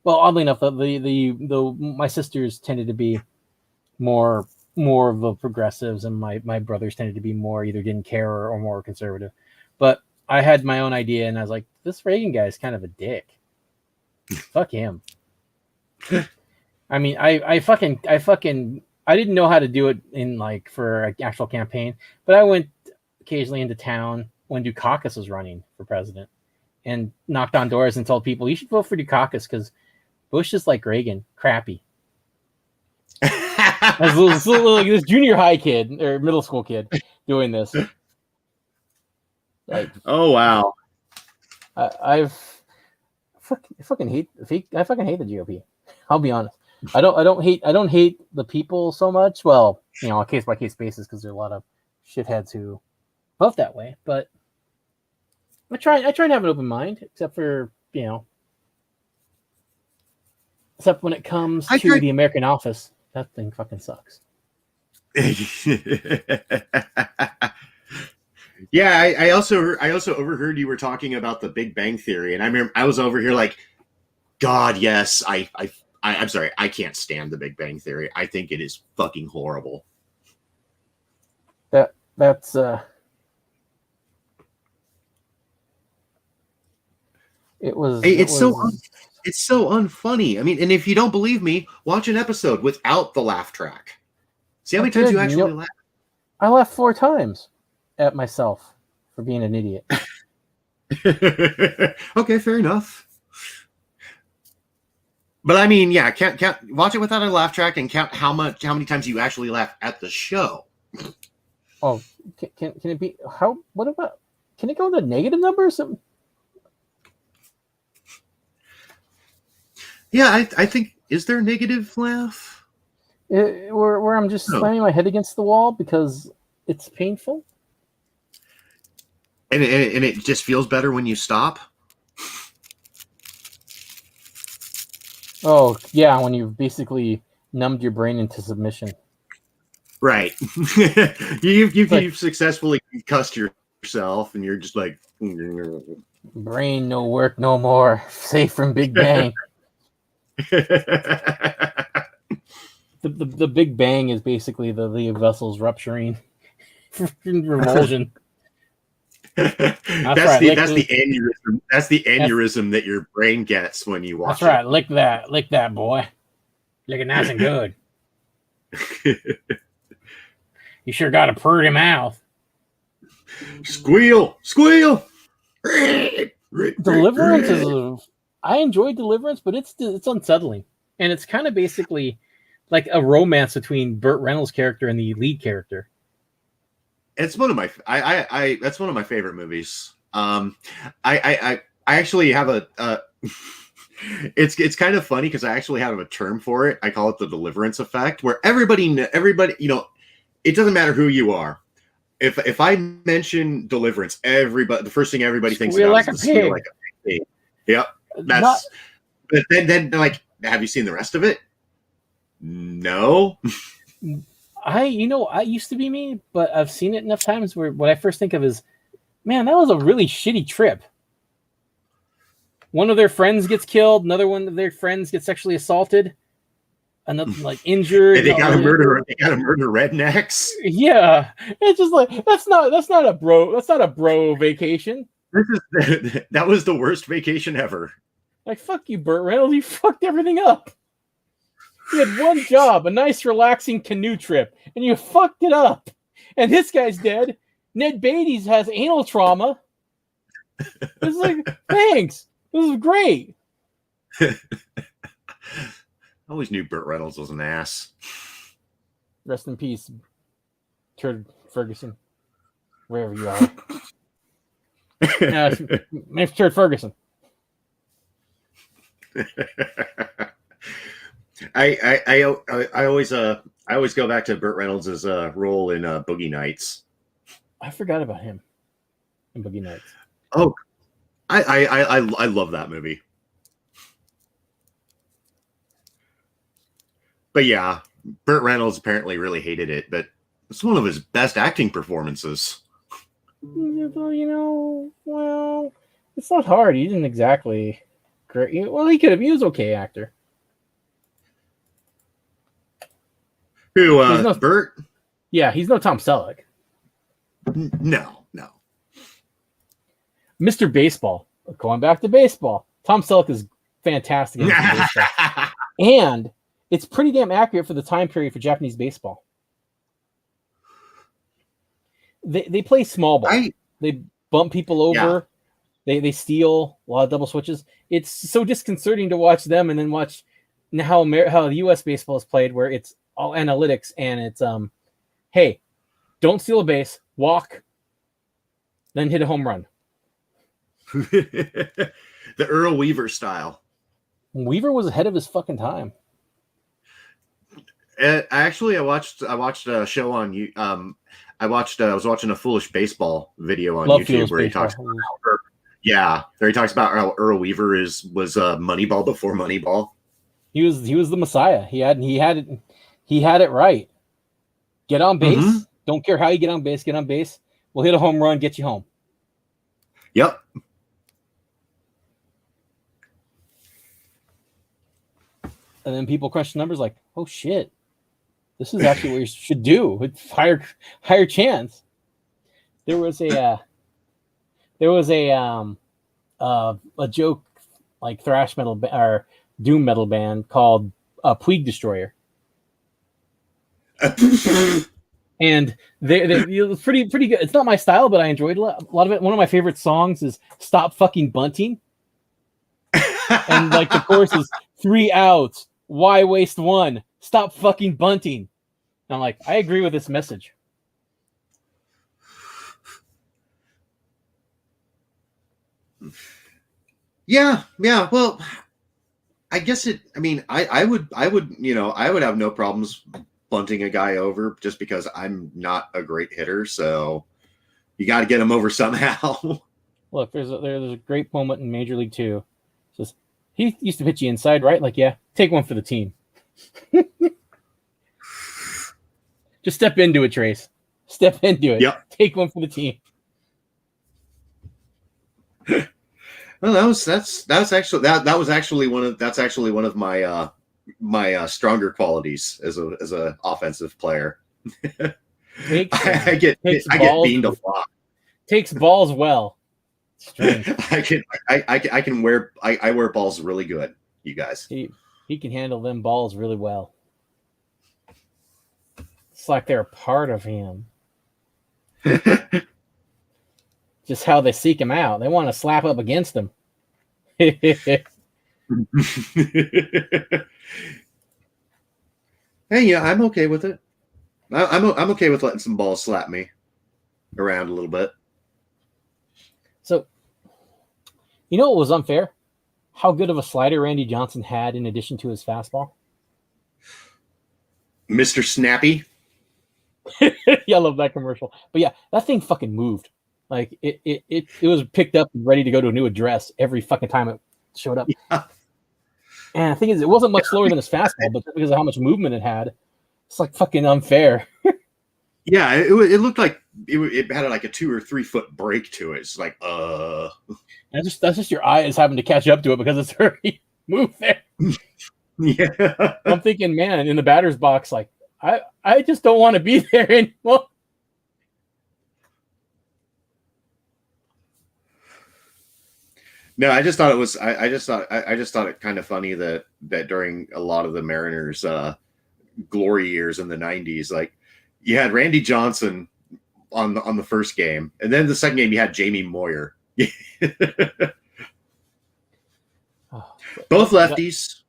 well, oddly enough, my sisters tended to be more of the progressives, and my brothers tended to be more either didn't care or more conservative. But I had my own idea, and I was like, this Reagan guy is kind of a dick. Fuck him. I mean, I didn't know how to do it in like for an actual campaign, but I went occasionally into town when Dukakis was running for president and knocked on doors and told people you should vote for Dukakis because Bush is like Reagan, crappy. As this junior high kid or middle school kid doing this. Like, oh wow, I fucking hate the GOP. I'll be honest. I don't hate the people so much. Well, on a case by case basis because there are a lot of shitheads who vote that way. But I try and have an open mind, except for except when it comes to the American office. That thing fucking sucks. Yeah, I also overheard you were talking about the Big Bang Theory, and I remember I was over here like, God, yes, I'm sorry, I can't stand the Big Bang Theory. I think it is fucking horrible. That's it's so unfunny. I mean, and if you don't believe me, watch an episode without the laugh track. See how many times you actually laugh. I laughed 4 times at myself for being an idiot. Okay, fair enough. But I mean, yeah, count watch it without a laugh track and count how many times you actually laugh at the show. Oh, can it be what about can it go into negative numbers? Yeah, I think, is there a negative laugh? Where I'm just slamming my head against the wall because it's painful? And it just feels better when you stop? Oh, yeah, when you've basically numbed your brain into submission. Right. You've successfully concussed yourself, and you're just like... Brain no work no more. Safe from Big Bang. The Big Bang is basically the vessels rupturing revulsion. That's the aneurysm. That's the aneurysm that your brain gets when you watch. That's right. Lick that, boy. Lick it nice and good. You sure got a pretty mouth. Squeal. Deliverance is. I enjoy Deliverance, but it's unsettling, and it's kind of basically like a romance between Burt Reynolds' character and the lead character. It's one of my that's one of my favorite movies. I actually have a it's kind of funny because I actually have a term for it. I call it the deliverance effect, where everybody it doesn't matter who you are. If I mention Deliverance, the first thing everybody thinks about is squeal like a pig. Yep. But then like, have you seen the rest of it? No. I used to be me, but I've seen it enough times where what I first think of is man, that was a really shitty trip. One of their friends gets killed. Another one of their friends gets sexually assaulted. Another like injured. They got to murder. They got to murder rednecks. Yeah, it's just like that's not a bro vacation. That was the worst vacation ever. Like fuck you, Burt Reynolds. You fucked everything up. You had one job, a nice relaxing canoe trip, and you fucked it up. And this guy's dead. Ned Beatty has anal trauma. It's like thanks. This is great. I always knew Burt Reynolds was an ass. Rest in peace, Turd Ferguson, wherever you are. It's Turd Ferguson. I always go back to Burt Reynolds' role in Boogie Nights. I forgot about him in Boogie Nights. Oh, I love that movie. But yeah, Burt Reynolds apparently really hated it, but it's one of his best acting performances. You know, well, it's not hard. He didn't exactly great. Well, he could have. He was okay actor. Who, Burt? Yeah, he's no Tom Selleck. No. Mr. Baseball. Going back to baseball. Tom Selleck is fantastic in baseball. And it's pretty damn accurate for the time period for Japanese baseball. They play small ball. They bump people over. Yeah. They steal a lot of double switches. It's so disconcerting to watch them and then watch how the U.S. baseball is played, where it's all analytics and it's hey, don't steal a base, walk, then hit a home run. The Earl Weaver style. Weaver was ahead of his fucking time. Actually, I watched a show on you. I was watching a Foolish Baseball video on YouTube where he talks about how Earl Weaver was Moneyball before Moneyball. He was the Messiah. He had it right. Get on base. Mm-hmm. Don't care how you get on base. Get on base. We'll hit a home run. Get you home. Yep. And then people crunch the numbers like, oh shit, this is actually what you should do with higher chance. There was a joke like thrash metal or doom metal band called Puig Destroyer. And they pretty good. It's not my style, but I enjoyed a lot of it. One of my favorite songs is "Stop Fucking Bunting," and like the chorus is 3 outs. Why waste one? Stop fucking bunting. And I'm like, I agree with this message. Yeah. Well, I guess I would have no problems bunting a guy over just because I'm not a great hitter. So you got to get him over somehow. Look, there's a great moment in Major League 2. It says, he used to pitch you inside, right? Like, yeah, take one for the team. Just step into it, Trace. Step into it. Yep. Take one for the team. Well, that's actually one of my my stronger qualities as a offensive player. I get beamed a lot. Takes balls well. I wear balls really good, you guys. He can handle them balls really well. It's like they're a part of him. Just how they seek him out. They want to slap up against him. Hey, yeah, I'm okay with it. I'm okay with letting some balls slap me around a little bit. So, you know what was unfair? How good of a slider Randy Johnson had in addition to his fastball. Mr. Snappy. Yeah, I love that commercial. But yeah, that thing fucking moved. Like it was picked up and ready to go to a new address every fucking time it showed up. Yeah. And the thing is, it wasn't much slower than his fastball, but because of how much movement it had, it's like fucking unfair. Yeah, it looked like it had like a 2 or 3 foot break to it. It's like, That's just your eyes having to catch up to it because it's already moved there. yeah. I'm thinking, man, in the batter's box, like I just don't want to be there anymore. No, I just thought it was. I just thought it kind of funny that during a lot of the Mariners' glory years in the '90s, like you had Randy Johnson on the first game, and then the second game you had Jamie Moyer. Both lefties.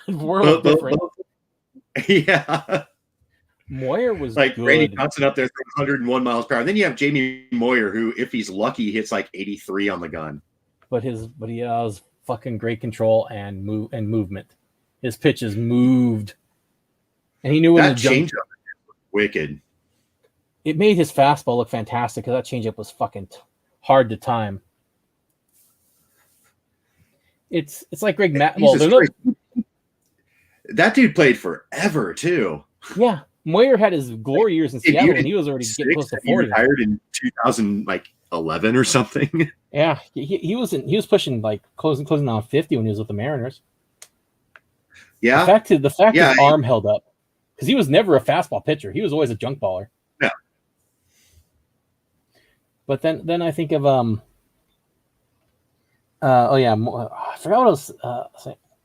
World different. Yeah. Moyer was like good. Randy Johnson up there throwing 101 miles per hour. And then you have Jamie Moyer, who, if he's lucky, hits like 83 on the gun. But he has fucking great control and movement. His pitches moved, and he knew when that to jump. changeup was wicked. It made his fastball look fantastic because that changeup was fucking hard to time. It's like Greg Matt. Well, that dude played forever too. Yeah, Moyer had his glory years in Seattle, and he was already getting close to 40. He retired in 2011 or something. Yeah, he was pushing like closing on 50 when he was with the Mariners. Yeah, the fact his arm held up, because he was never a fastball pitcher. He was always a junk baller. Yeah. But then I think of I forgot what I was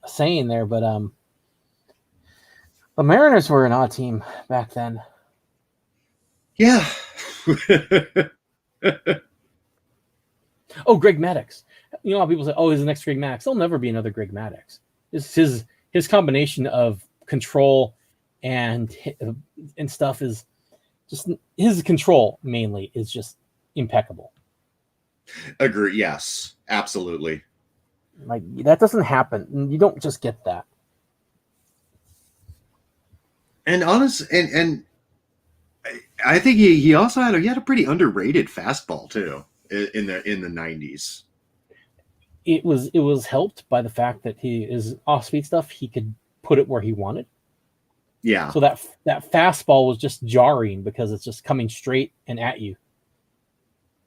saying there, but the Mariners were an odd team back then. Yeah. Oh, Greg Maddux. You know how people say, "Oh, he's the next Greg Maddux." There'll never be another Greg Maddux. His combination of control and stuff is just, his control mainly is just impeccable. Agree. Yes, absolutely. Like, that doesn't happen. You don't just get that. And and I think he also had a pretty underrated fastball too in the 90s. It was helped by the fact that his off-speed stuff, he could put it where he wanted. Yeah. So that fastball was just jarring because it's just coming straight and at you.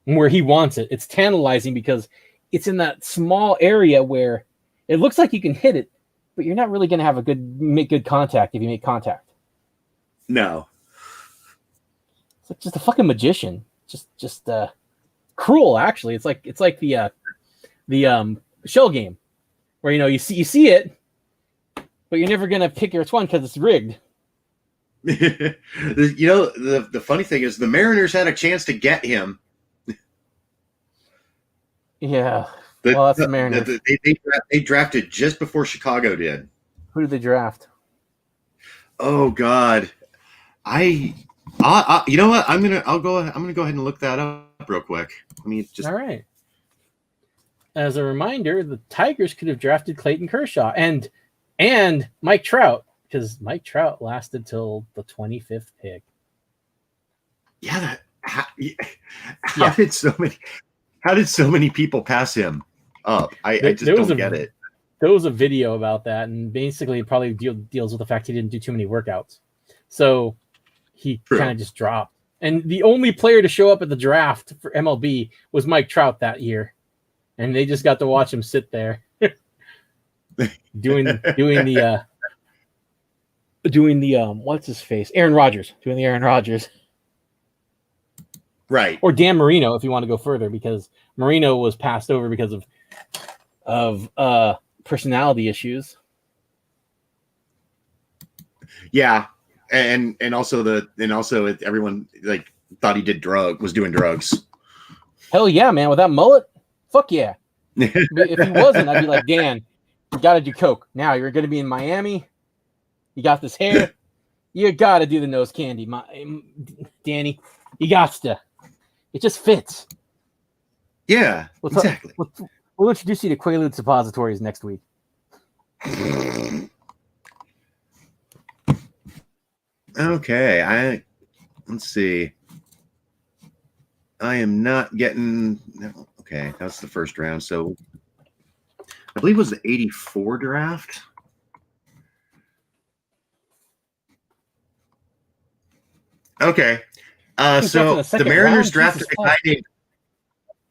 And where he wants it. It's tantalizing because it's in that small area where it looks like you can hit it, but you're not really going to make good contact if you make contact. No. It's like just a fucking magician. Just cruel, actually. It's like the shell game where, you see it, but you're never going to pick which one because it's rigged. The funny thing is the Mariners had a chance to get him. Yeah. Well, that's the Mariners. They drafted just before Chicago did. Who did they draft? Oh God. You know what? I'm gonna go ahead and look that up real quick. All right. As a reminder, the Tigers could have drafted Clayton Kershaw and Mike Trout, because Mike Trout lasted till the 25th pick. Yeah, how did so many people pass him up? I just don't get it. There was a video about that, and basically it probably deals with the fact he didn't do too many workouts. So he kind of just dropped. And the only player to show up at the draft for MLB was Mike Trout that year. And they just got to watch him sit there doing the what's his face? Aaron Rodgers. Doing the Aaron Rodgers. Right. Or Dan Marino, if you want to go further, because Marino was passed over because of personality issues. Yeah. And also everyone thought he was doing drugs. Hell yeah, man! With that mullet, fuck yeah. If he wasn't, I'd be like, Dan, you gotta do coke. Now you're gonna be in Miami. You got this hair. You gotta do the nose candy, Danny. You got to. It just fits. Yeah, exactly. We'll introduce you to Quaalude suppositories next week. Okay, let's see. I am not getting. Okay, that's the first round. So I believe it was the 84 draft. Okay. He was drafted in So the the second Mariners round. drafted Jesus a guy fuck. named.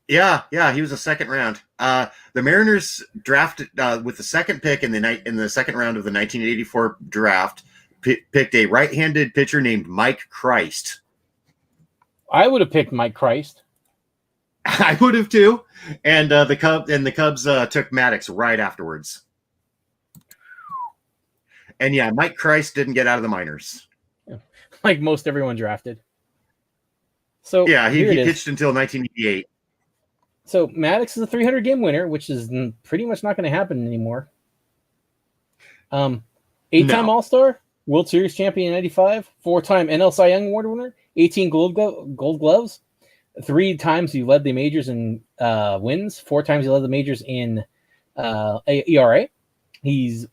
Yeah, he was a second round. The Mariners drafted with the second pick in the second round of the 1984 draft, picked a right-handed pitcher named Mike Christ. I would have picked Mike Christ. I would have too. And the Cubs took Maddox right afterwards. And yeah, Mike Christ didn't get out of the minors. Like most everyone drafted. So Yeah, here it he is. pitched until 1988. So Maddox is a 300 game winner, which is pretty much not going to happen anymore. 8-time No. All-Star, World Series champion in 95, 4-time NL Cy Young Award winner, 18 Gold Gloves, 3 times he led the majors in wins, 4 times he led the majors in ERA. He's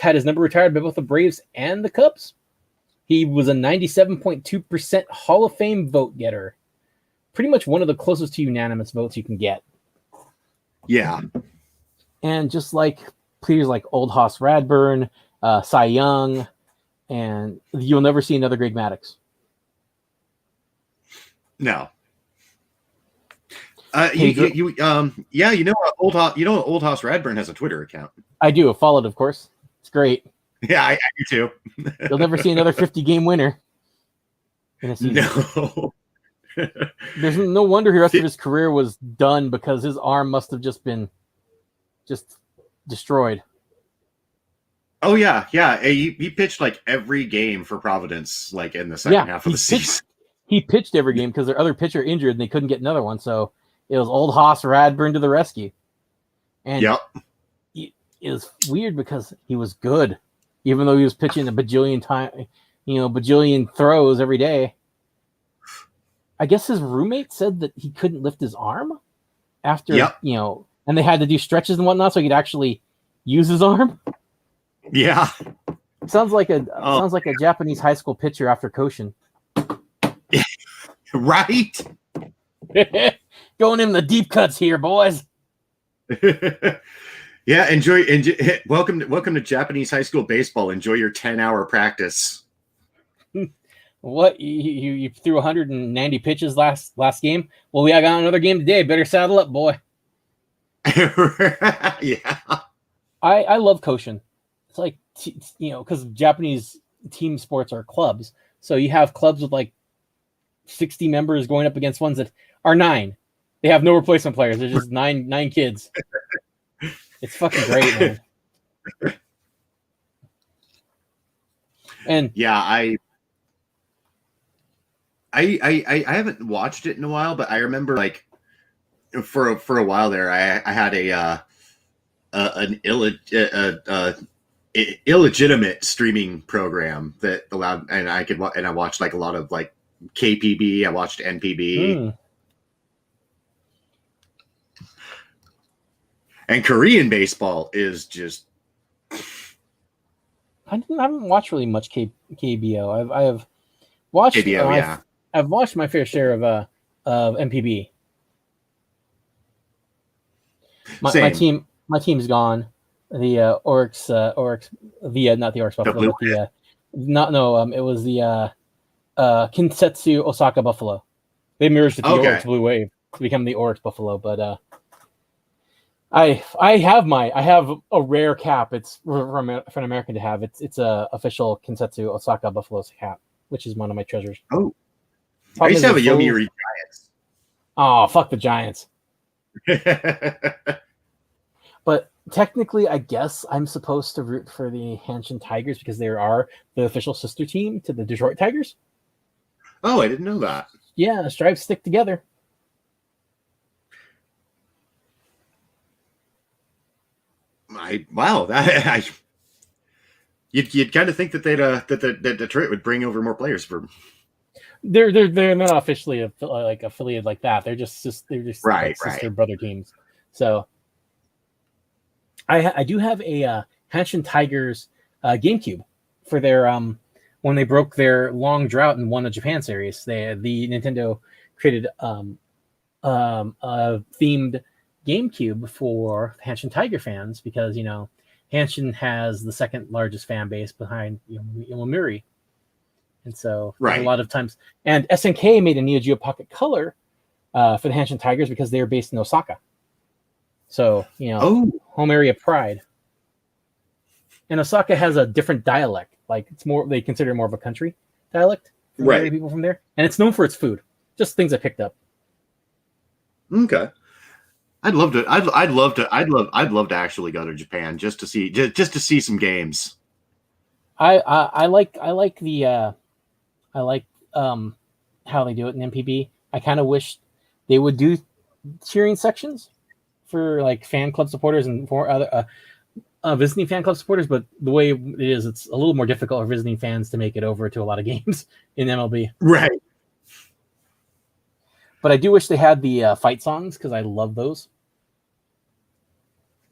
had his number retired by both the Braves and the Cubs. He was a 97.2% Hall of Fame vote getter. Pretty much one of the closest to unanimous votes you can get. Yeah. And just like players like Old Hoss Radburn, Cy Young, and you'll never see another Greg Maddux. No. Old Hoss Radburn has a Twitter account. I do. I followed, of course. It's great. Yeah, I do too. You'll never see another 50-game winner in a season. No. There's no wonder the rest of his career was done because his arm must have just been destroyed. Oh yeah. He pitched like every game for Providence, like in the second half of the season. He pitched every game because their other pitcher injured and they couldn't get another one. So it was Old Hoss Radburn to the rescue. And it was weird because he was good, even though he was pitching a bajillion throws every day. I guess his roommate said that he couldn't lift his arm after, and they had to do stretches and whatnot so he could actually use his arm. Yeah. Sounds like a Japanese high school pitcher after Koshin. Right? Going in the deep cuts here, boys. Yeah, enjoy. Welcome to Japanese high school baseball. Enjoy your 10-hour practice. What, you threw 190 pitches last game? Well, we got another game today. Better saddle up, boy. Yeah. I love Koshin. It's like, because Japanese team sports are clubs. So you have clubs with like 60 members going up against ones that are 9. They have no replacement players. They're just nine kids. It's fucking great, man. And yeah, I haven't watched it in a while, but I remember like for a while there, I had an illegitimate streaming program that allowed, and I watched like a lot of like KPB. I watched NPB. And Korean baseball is just. I haven't watched really much KBO. I have watched KBO, I've watched my fair share of MPB. My team's gone. The Oryx via not the Oryx Buffalo, but it was the Kinsetsu Osaka Buffalo. They merged with the Oryx Blue Wave to become the Oryx Buffalo, but I have a rare cap. It's for an American to have. It's a official Kinsetsu Osaka Buffalo's cap, which is one of my treasures. Oh, I used to have a Yomiuri Giants. Oh, fuck the Giants. But technically, I guess I'm supposed to root for the Hanshin Tigers because they are the official sister team to the Detroit Tigers. Oh, I didn't know that. Yeah, stripes stick together. You'd kind of think that that Detroit would bring over more players for. They're not officially affiliated like that. They're just sister brother teams. So I do have a Hanshin Tigers GameCube for their when they broke their long drought and won a Japan series. The Nintendo created a themed GameCube for Hanshin Tiger fans because Hanshin has the second largest fan base behind Yomiuri. And so Right. a lot of times, and SNK made a Neo Geo Pocket Color for the Hanshin Tigers because they were based in Osaka. So, home area pride. And Osaka has a different dialect. Like it's more, they consider it more of a country dialect for the area people from there. And it's known for its food. Just things I picked up. Okay. I'd love to actually go to Japan just to see some games. I like how they do it in MPB. I kind of wish they would do cheering sections for like fan club supporters and for other visiting fan club supporters, but the way it is, it's a little more difficult for visiting fans to make it over to a lot of games in MLB. Right. But I do wish they had the fight songs because I love those.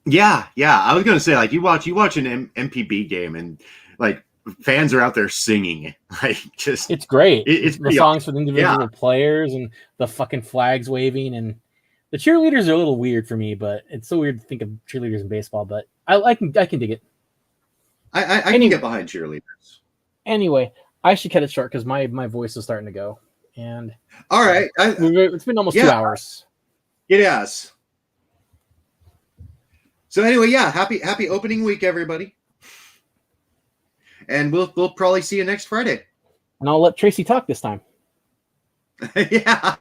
Yeah. I was gonna say, like, you watch an MPB game and like fans are out there singing, like just it's great. It's the songs for the individual players and the fucking flags waving, and the cheerleaders are a little weird for me, but it's so weird to think of cheerleaders in baseball. But I can dig it. I can get behind cheerleaders. Anyway, I should cut it short because my voice is starting to go. And all right, it's been almost 2 hours. It has. So anyway, happy opening week, everybody. And we'll probably see you next Friday. And I'll let Tracy talk this time. Yeah.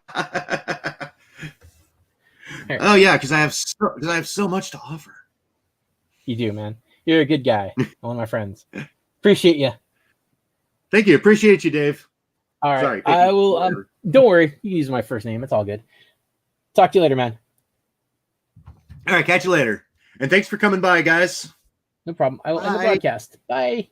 Oh yeah, because I have so much to offer. You do, man. You're a good guy. One of my friends. Appreciate you. Thank you. Appreciate you, Dave. All right. Sorry, I will. Don't worry. You can use my first name. It's all good. Talk to you later, man. All right. Catch you later. And thanks for coming by, guys. No problem. I will end the broadcast. Bye.